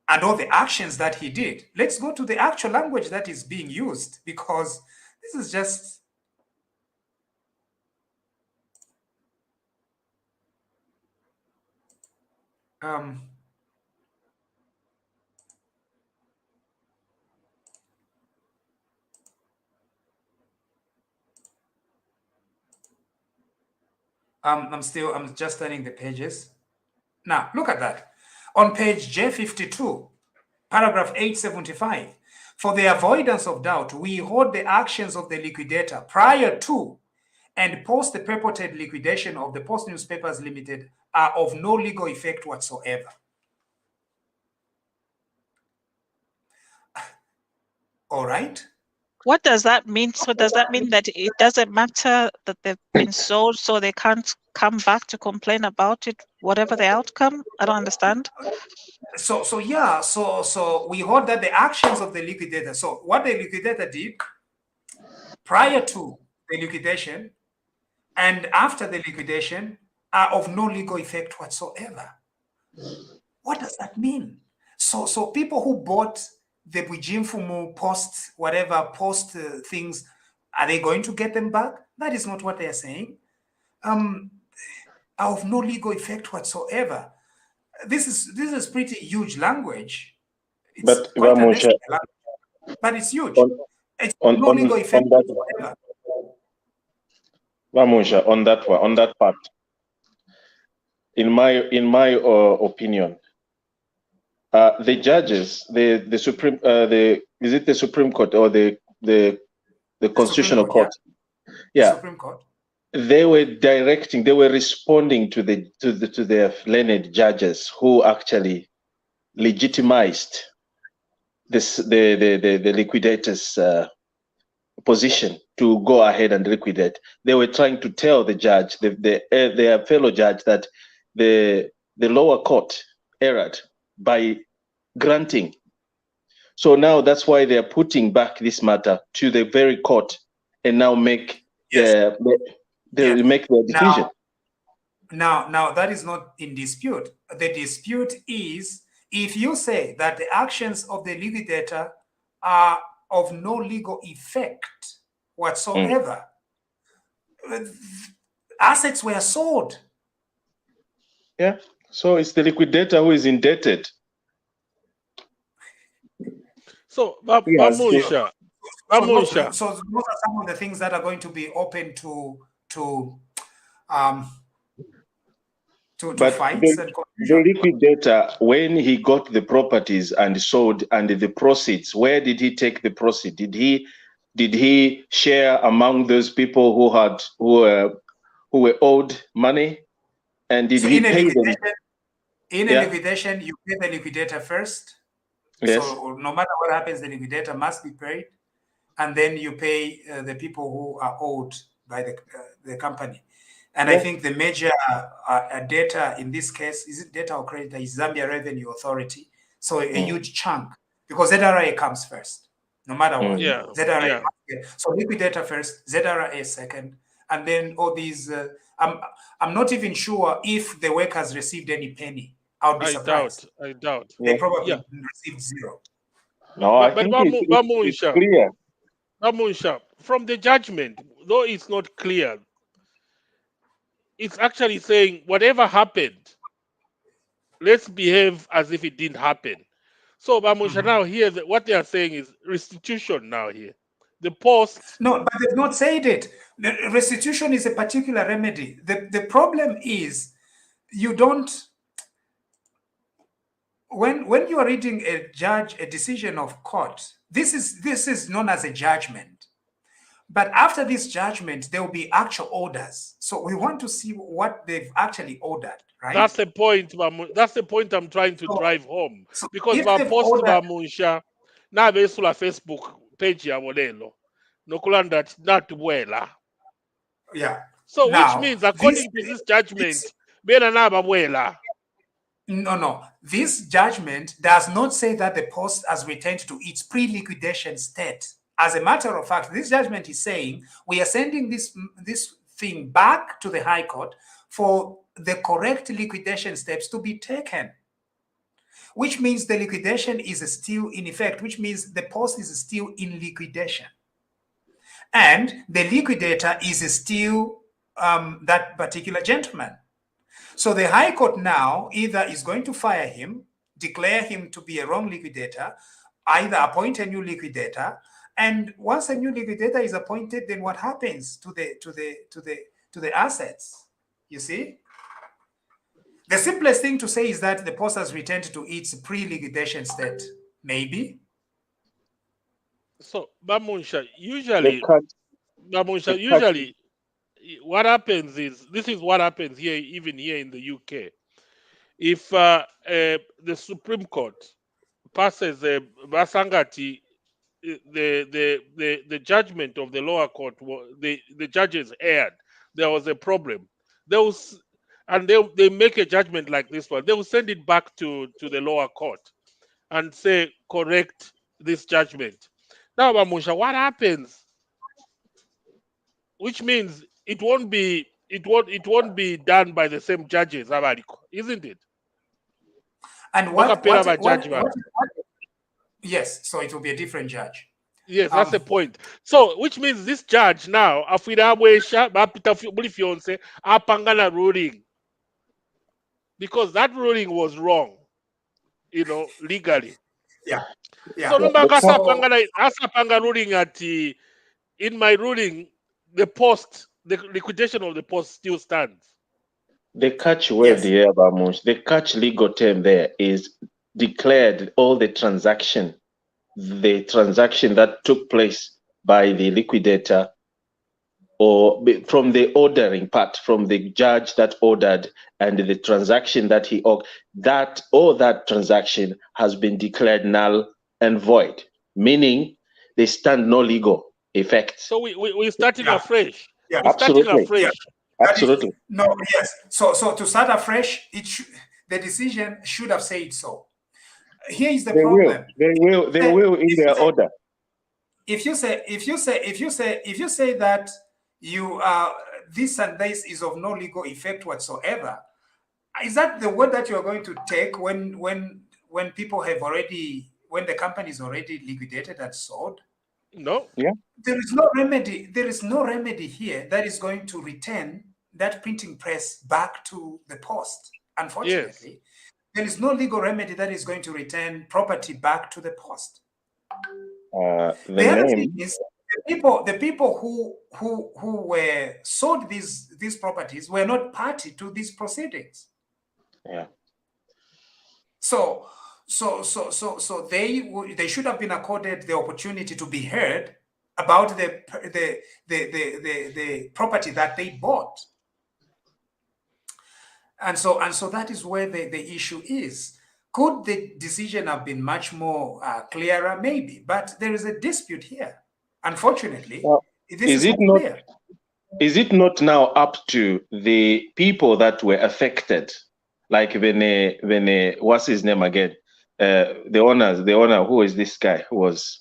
and all the actions that he did, let's go to the actual language that is being used, because this is just I'm just turning the pages. Now, look at that. On page J52, paragraph 875, for the avoidance of doubt, we hold the actions of the liquidator prior to and post the purported liquidation of the Post Newspapers Limited are of no legal effect whatsoever. All right. What does that mean? So does that mean that it doesn't matter that they've been sold, so they can't come back to complain about it, whatever the outcome? I don't understand. So we hold that the actions of the liquidator. So what the liquidator did prior to the liquidation and after the liquidation are of no legal effect whatsoever. What does that mean? So people who bought the Bujimfumu post, whatever post things, are they going to get them back? That is not what they are saying. Are of no legal effect whatsoever. This is pretty huge language. It's But quite Munshya, unnecessary language, but it's huge. It's on no legal effect that, whatsoever. Munshya, on that one, on that part, in my opinion, the judges, the Supreme, is it the Supreme Court or the Constitutional Court? Yeah. The Supreme Court. They were directing, they were responding to the learned judges who actually legitimized this the liquidators' position to go ahead and liquidate. They were trying to tell the judge, their fellow judge, that the lower court erred by granting. So now that's why they are putting back this matter to the very court and now make make their decision. Now that is not in dispute. The dispute is if you say that the actions of the liquidator are of no legal effect whatsoever. Assets were sold. Yeah. So it's the liquidator who is indebted. So, Munshya. So those are some of the things that are going to be open to fights and the liquidator, when he got the properties and sold and the proceeds, where did he take the proceeds? Did he share among those people who were owed money? And did he pay them? In a liquidation, you pay the liquidator first. Yes. So no matter what happens, the liquidator must be paid, and then you pay the people who are owed by the company. And I think the major debtor in this case, is it debtor or creditor, is Zambia Revenue Authority. So a huge chunk, because ZRA comes first, no matter what. Yeah. ZRA. So liquidator first, ZRA second, and then all these. I'm not even sure if the workers received any penny. I would be surprised. I doubt. They probably received zero. No, I think it's clear. Munshya, from the judgment, though it's not clear, it's actually saying whatever happened, let's behave as if it didn't happen. So, Munshya, now here, what they are saying is restitution now here. The post. No, but they've not said it. The restitution is a particular remedy. The problem is you don't. When you are reading a decision of court, this is known as a judgment. But after this judgment, there will be actual orders. So we want to see what they've actually ordered, right? That's the point. That's the point I'm trying to drive home. So because my post Munshya, now based on Facebook page ya modelo, nokulanda not well. Yeah. So now, which means according to this judgment, no. This judgment does not say that the post has returned to its pre-liquidation state. As a matter of fact, this judgment is saying we are sending this thing back to the High Court for the correct liquidation steps to be taken, which means the liquidation is still in effect, which means the post is still in liquidation. And the liquidator is still that particular gentleman. So the High Court now either is going to fire him, declare him to be a wrong liquidator, either appoint a new liquidator, and once a new liquidator is appointed, then what happens to the assets? You see? The simplest thing to say is that the post has returned to its pre-liquidation state. Maybe. So, Munshya, usually, what happens is, this is what happens here, even here in the UK. If the Supreme Court passes a Basangati the judgment of the lower court, the judges erred. There was a problem. They make a judgment like this one. They will send it back to the lower court and say, correct this judgment. Now, Munshya, what happens? Which means it won't be done by the same judges, isn't it? And yes, so it will be a different judge. Yes, that's the point. So, which means this judge now, apangana ruling, because that ruling was wrong, legally. Yeah. So, asapanga ruling in my ruling, the liquidation of the post still stands. The catch word here, Bamush, the catch legal term there is declared all the transaction that took place by the liquidator or from the ordering part, from the judge that ordered, and the transaction that that transaction has been declared null and void, meaning they stand no legal effect. So we're starting afresh. Yeah, absolutely. Afresh. Yeah. Absolutely. Yes. So to start afresh, the decision should have said so. Here is the problem. They will in their order. If you say that this and this is of no legal effect whatsoever, is that the word that you are going to take when people have already, when the company is already liquidated and sold? No. Yeah. There is no remedy. There is no remedy here that is going to return that printing press back to the post. Unfortunately, yes. There is no legal remedy that is going to return property back to the post. The other thing is the people who were sold these properties were not party to these proceedings. Yeah. So they should have been accorded the opportunity to be heard about the property that they bought. And so that is where the issue is. Could the decision have been much more clearer? Maybe, but there is a dispute here. Unfortunately, is it not now up to the people that were affected, like when what's his name again? The owner, who is this guy? Who was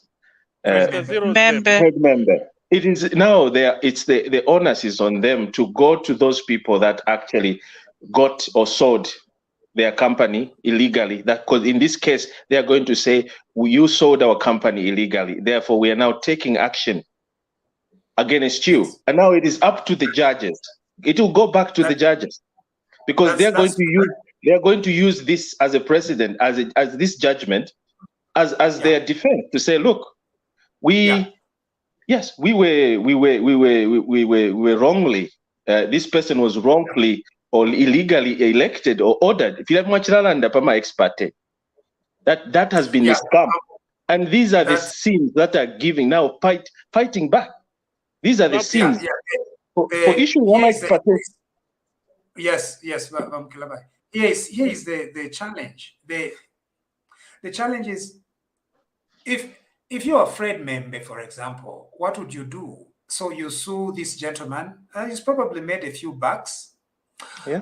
head member. It is now it's the onus is on them to go to those people that actually got or sold their company illegally. That, because in this case, they are going to say, you sold our company illegally, therefore we are now taking action against you. And now it is up to the judges. It will go back to the judges, because they are going to use this as a precedent, as this judgment, as their defense, to say, look, we were wrongly, this person was wrongfully or illegally elected or ordered. That has been a scam. And these are the sins that are giving now fighting back. These are the sins. For issue one like Yes, here is the challenge. The challenge is, if you're a Fred member, for example, what would you do? So you sue this gentleman. He's probably made a few bucks. Yeah.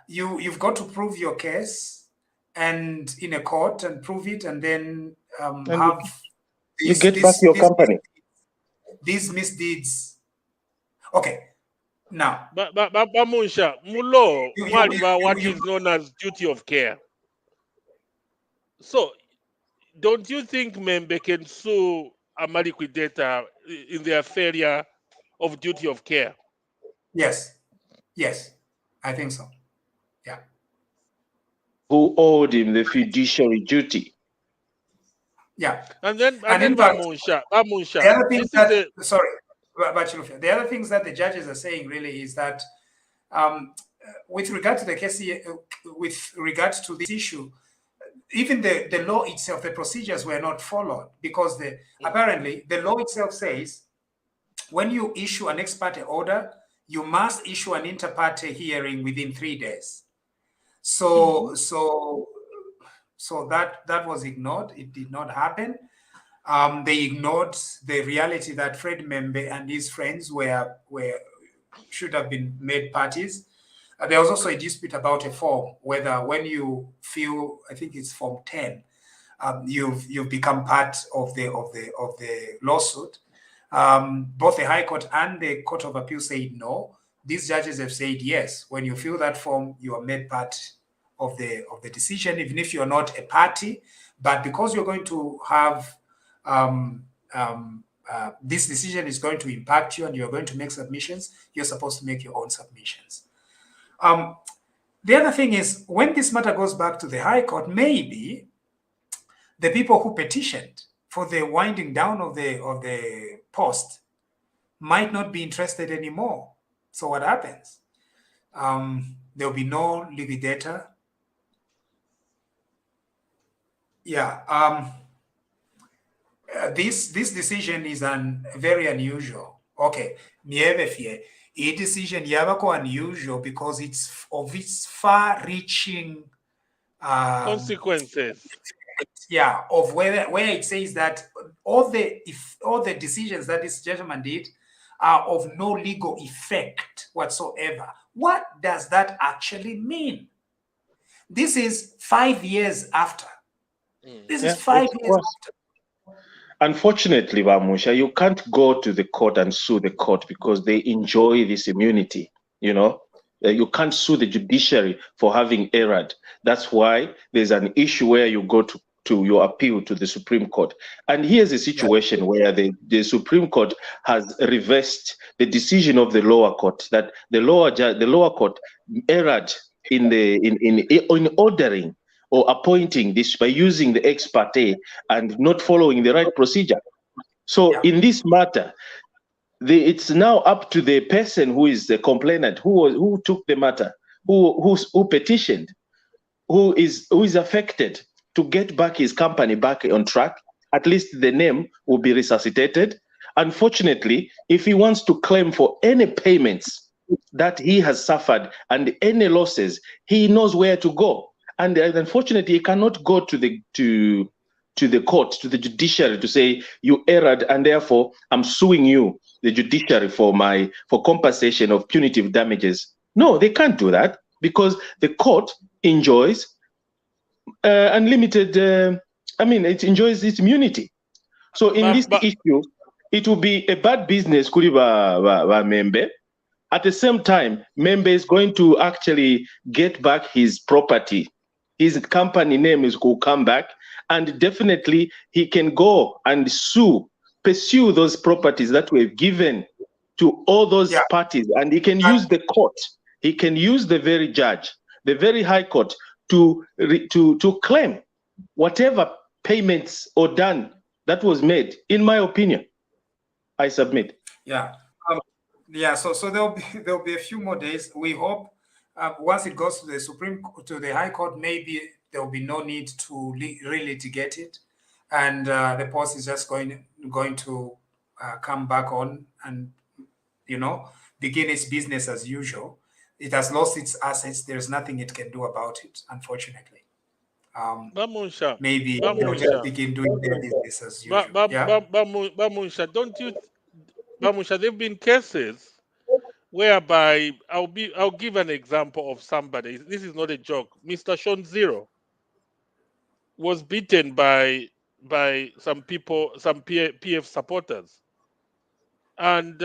You've got to prove your case, and in a court, and prove it, and then you get back your company. These misdeeds. Okay. Now, but Munshya, mulo what is known as duty of care. So, don't you think member can sue a liquidator in their failure of duty of care? Yes, I think so. Yeah. Who owed him the fiduciary duty? Yeah. And then Munshya, the other thing the other things that the judges are saying really is that with regard to the case, with regards to this issue, even the law itself, the procedures were not followed, because apparently the law itself says when you issue an ex parte order, you must issue an inter parte hearing within 3 days. So So that was ignored. It did not happen. They ignored the reality that Fred Membe and his friends should have been made parties. There was also a dispute about a form, whether when you feel, I think it's Form 10, you've become part of the lawsuit. Both the High Court and the Court of Appeal said no. These judges have said yes. When you fill that form, you are made part of the decision, even if you're not a party. But because you're going to have this decision is going to impact you and you're going to make submissions, you're supposed to make your own submissions. The other thing is, when this matter goes back to the High Court, maybe the people who petitioned for the winding down of the post might not be interested anymore. So what happens? There'll be no liquidator. Yeah. This decision is very unusual. Okay, a decision yabako unusual because it's of its far-reaching consequences. Yeah, of where it says that all the decisions that this gentleman did are of no legal effect whatsoever. What does that actually mean? This is 5 years after. This is 5 years after. Unfortunately, Munshya, you can't go to the court and sue the court because they enjoy this immunity. You can't sue the judiciary for having erred. That's why there's an issue where you go to your appeal to the Supreme Court. And here's a situation where the Supreme Court has reversed the decision of the lower court, that the lower court erred in ordering or appointing this by using the ex parte and not following the right procedure. So in this matter, it's now up to the person who is the complainant, who took the matter, who petitioned, who is affected, to get back his company back on track. At least the name will be resuscitated. Unfortunately, if he wants to claim for any payments that he has suffered and any losses, he knows where to go. And unfortunately, he cannot go to the court, to the judiciary, to say you erred and therefore I'm suing you, the judiciary, for compensation of punitive damages. No, they can't do that because the court enjoys unlimited. It enjoys its immunity. So in this issue, it will be a bad business, Kuriba Membe. At the same time, Membe is going to actually get back his property. His company name will come back, and definitely he can go and pursue those properties that were given to all those parties, and he can use the court. He can use the very judge, the very High Court, to claim whatever payments or done that was made. In my opinion, I submit. So there'll be a few more days. We hope once it goes to the High Court, maybe there will be no need to relitigate it, and the post is just going to come back on and begin its business as usual. It has lost its assets. There's nothing it can do about it, unfortunately. Maybe they'll just begin doing their business as usual. Munshya, don't you, Munshya, there've been cases whereby I'll give an example of somebody. This is not a joke. Mr. Sean Zero was beaten by some people, some PF supporters, and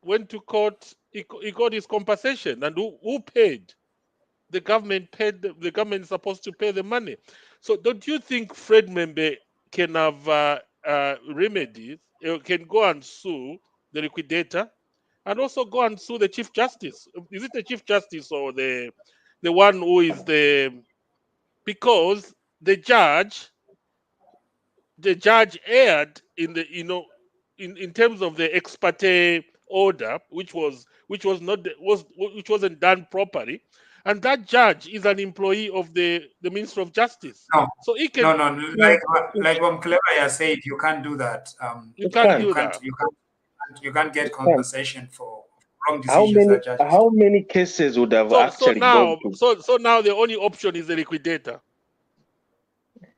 went to court. He got his compensation, and who paid? The government paid. The government is supposed to pay the money. So don't you think Fred Membe can have remedies? Can go and sue the liquidator, and also go and sue the Chief Justice? Is it the Chief Justice or the one who is because the judge erred in the in terms of the ex parte order, which wasn't done properly, and that judge is an employee of the Ministry of Justice. No, so he can. No. Like Clever said, you can't do that. You can't do that. You can't get compensation for wrong decisions that judges. How many cases would have actually gone to? So now the only option is the liquidator.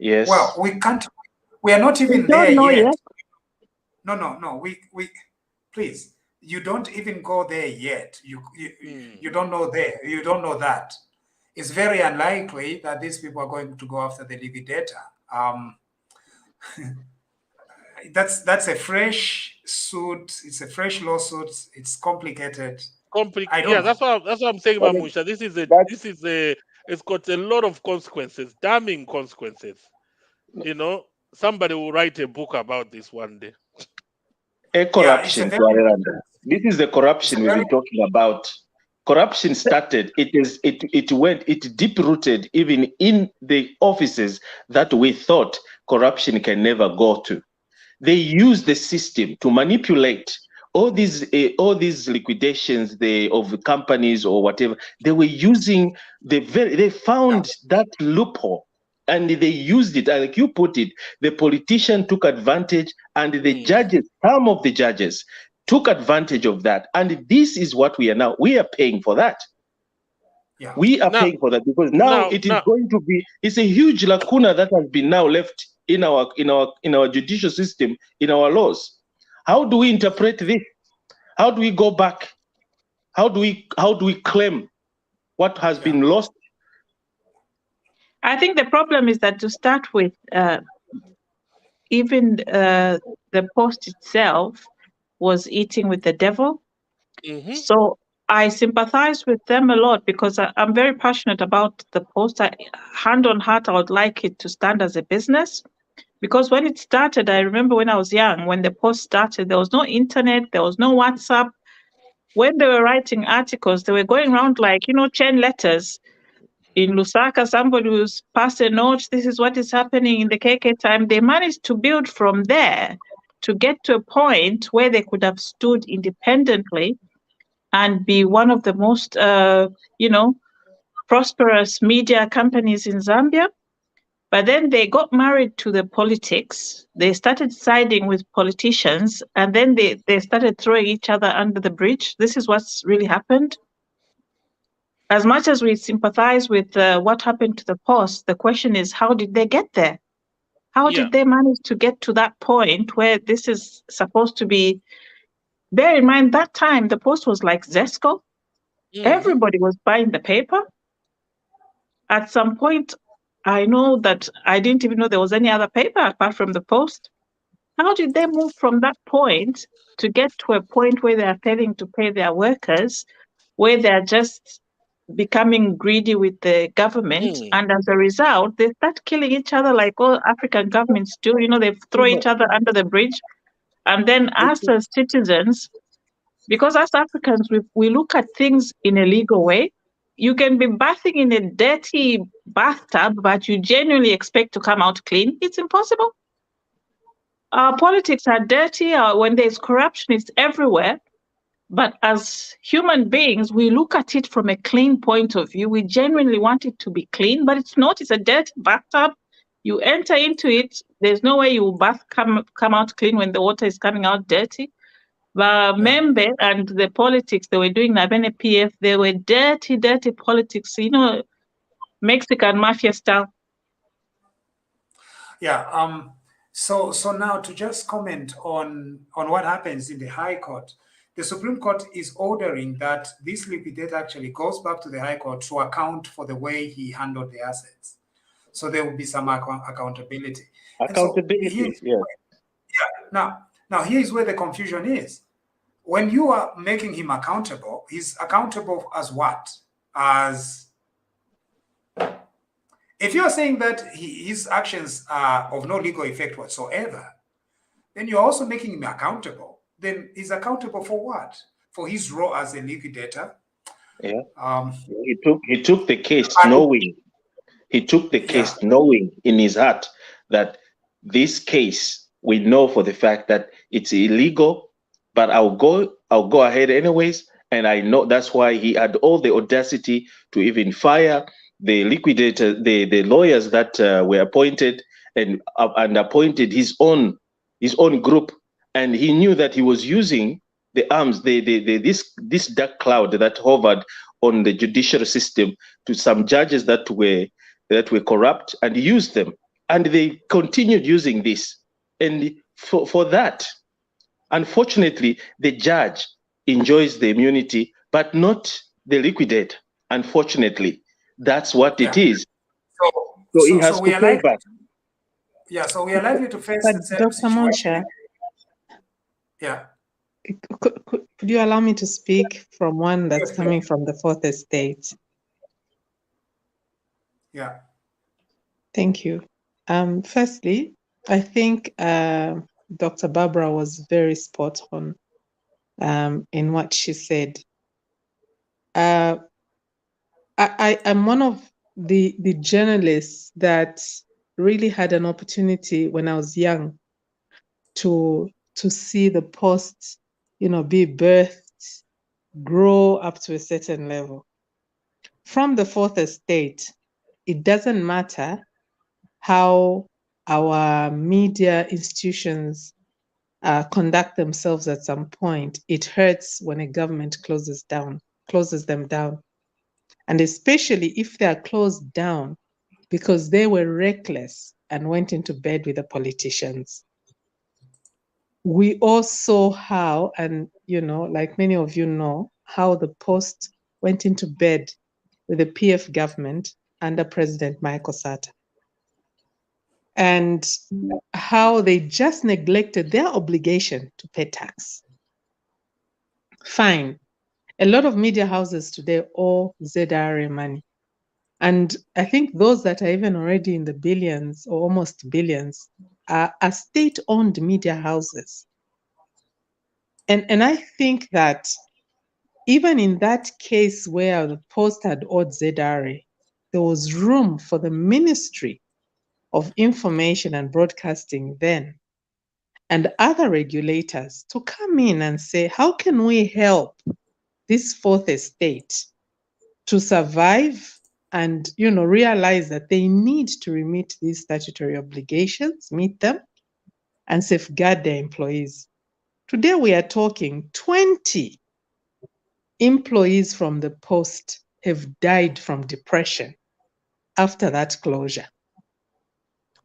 Yes. Well, we can't. We are not even there yet. No. We please. You don't even go there yet. You don't know there. You don't know that. It's very unlikely that these people are going to go after the liquidator. That's a fresh suit. It's a fresh lawsuit. It's complicated. Yeah, that's what I'm saying about Munshya. It's got a lot of consequences, damning consequences. You know, somebody will write a book about this one day. A corruption. This is the corruption we've been talking about. Corruption started. It deep rooted even in the offices that we thought corruption can never go to. They use the system to manipulate all these liquidations of companies or whatever. They were using they found that loophole and they used it. Like you put it, the politician took advantage, and the judges, some of the judges, took advantage of that. And this is what we are paying for that. Yeah. We are paying for that because now it is going to be. It's a huge lacuna that has been now left in our judicial system, in our laws. How do we interpret this? How do we go back? How do we claim what has been lost? I think the problem is that, to start with, even the post itself was eating with the devil. So I sympathize with them a lot because I'm very passionate about the post. Hand on heart, I would like it to stand as a business. Because when it started, I remember when I was young, when the post started, there was no internet, there was no WhatsApp. When they were writing articles, they were going around like, chain letters. In Lusaka, somebody was passed a note, this is what is happening in the KK time. They managed to build from there to get to a point where they could have stood independently and be one of the most, prosperous media companies in Zambia. But then they got married to the politics. They started siding with politicians, and then they started throwing each other under the bridge. This is what's really happened. As much as we sympathize with what happened to the post, the question is, how did they get there? How did they manage to get to that point where this is supposed to be? Bear in mind, that time, the post was like Zesco. Everybody was buying the paper. At some point, I know that I didn't even know there was any other paper apart from the post. How did they move from that point to get to a point where they are failing to pay their workers, where they are just becoming greedy with the government, and as a result, they start killing each other like all African governments do. They throw each other under the bridge, and then us as citizens, because as Africans, we look at things in a legal way. You can be bathing in a dirty bathtub, but you genuinely expect to come out clean. It's impossible. Our politics are dirty. When there's corruption, it's everywhere. But as human beings, we look at it from a clean point of view. We genuinely want it to be clean, but it's not. It's a dirty bathtub. You enter into it. There's no way you will come out clean when the water is coming out dirty. But Membe and the politics they were doing, Nabene PF, they were dirty politics, Mexican mafia style. Yeah. So now to just comment on what happens in the High Court. The Supreme Court is ordering that this liquidator actually goes back to the High Court to account for the way he handled the assets. So there will be some accountability. Accountability, Now here's where the confusion is. When you are making him accountable, he's accountable as what? As if you're saying that his actions are of no legal effect whatsoever, then you're also making him accountable. Then he's accountable for what? For his role as a liquidator. Yeah. He took the case knowing. He took the case knowing in his heart that this case, we know for the fact that it's illegal, but I'll go ahead anyways. And I know that's why he had all the audacity to even fire the liquidator, the lawyers that were appointed, and appointed his own group. And he knew that he was using the arms, this dark cloud that hovered on the judicial system to some judges that were corrupt, and he used them And they continued using this. And for that, unfortunately, the judge enjoys the immunity, but not the liquidator. Unfortunately, that's what it is. So he has to pay back. Yeah, so we are likely to face But the same Dr. situation. Munshya, Yeah. could you allow me to speak from one that's coming from the fourth estate? Yeah. Thank you. Firstly, I think Dr. Barbara was very spot on in what she said. I am one of the journalists that really had an opportunity when I was young to see the Post, be birthed, grow up to a certain level. From the fourth estate, it doesn't matter how our media institutions conduct themselves at some point. It hurts when a government closes them down. And especially if they are closed down because they were reckless and went into bed with the politicians. We all saw how, and like many of you know, how the Post went into bed with the PF government under President Michael Sata. And how they just neglected their obligation to pay tax. Fine. A lot of media houses today owe ZRA money. And I think those that are even already in the billions or almost billions are state-owned media houses. And I think that even in that case where the Post had owed ZRA, there was room for the Ministry of Information and Broadcasting then and other regulators to come in and say, how can we help this fourth estate to survive and realize that they need to remit these statutory obligations, meet them, and safeguard their employees. Today we are talking 20 employees from the Post have died from depression after that closure.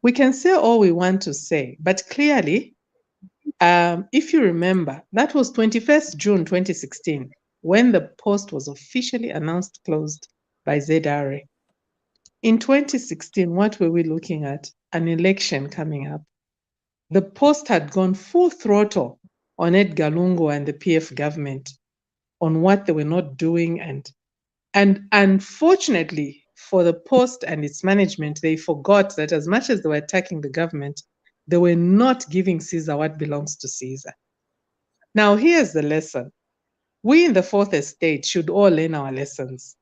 We can say all we want to say, but clearly, if you remember, that was 21st June 2016 when the Post was officially announced closed by ZRA. In 2016, what were we looking at? An election coming up. The Post had gone full throttle on Edgar Lungu and the PF government on what they were not doing. And unfortunately for the Post and its management, they forgot that as much as they were attacking the government, they were not giving Caesar what belongs to Caesar. Now, here's the lesson. We in the fourth estate should all learn our lessons.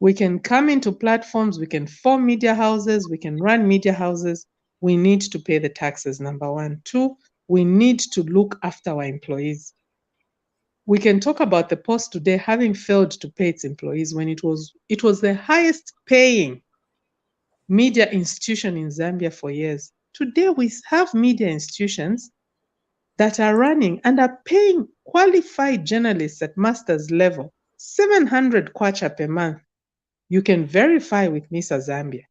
We can come into platforms, we can form media houses, we can run media houses. We need to pay the taxes, number one. Two, we need to look after our employees. We can talk about the Post today having failed to pay its employees when it was the highest paying media institution in Zambia for years. Today, we have media institutions that are running and are paying qualified journalists at master's level 700 kwacha per month. You can verify with MISA Zambia.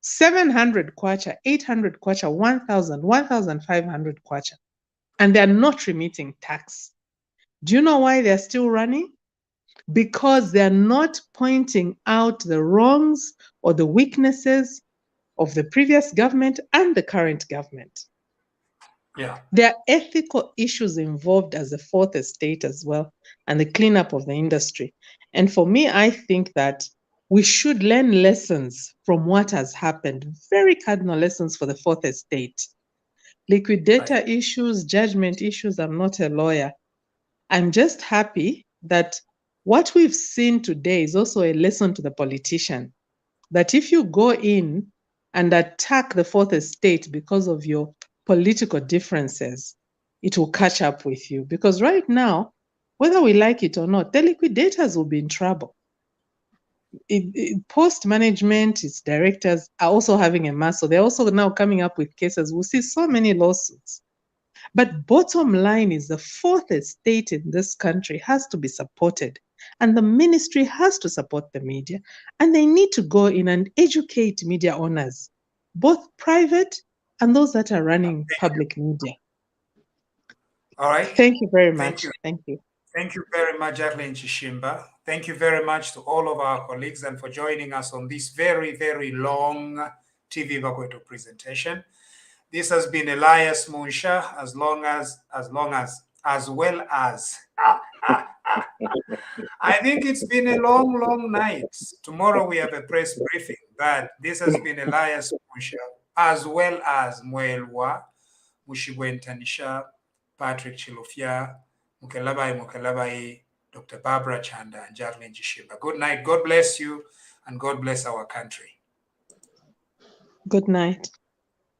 700 kwacha, 800 kwacha, 1,000, 1,500 kwacha. And they're not remitting tax. Do you know why they're still running? Because they're not pointing out the wrongs or the weaknesses of the previous government and the current government. Yeah. There are ethical issues involved as a fourth estate as well, and the cleanup of the industry. And for me, I think that we should learn lessons from what has happened, very cardinal lessons for the fourth estate. Liquidator issues, judgment issues, I'm not a lawyer. I'm just happy that what we've seen today is also a lesson to the politician, that if you go in and attack the fourth estate because of your political differences, it will catch up with you. Because right now, whether we like it or not, the liquidators will be in trouble. Post management, its directors are also having a mess. So they're also now coming up with cases. We'll see so many lawsuits. But bottom line is the fourth estate in this country has to be supported. And the ministry has to support the media. And they need to go in and educate media owners both private and those that are running public media. All right. Thank you very much. Thank you. Thank you. Thank you very much, Jacqueline Chishimba. Thank you very much to all of our colleagues and for joining us on this very, very long TVBakwetu presentation. This has been Elias Munshya, as well as. I think it's been a long, long night. Tomorrow we have a press briefing, but this has been Elias Munshya, as well as Mwelwa, Mushibwentanisha, Patrick Chilofia, Mukelabai, Dr. Barbara Chanda, and Jacqueline Chishimba. Good night. God bless you, and God bless our country. Good night.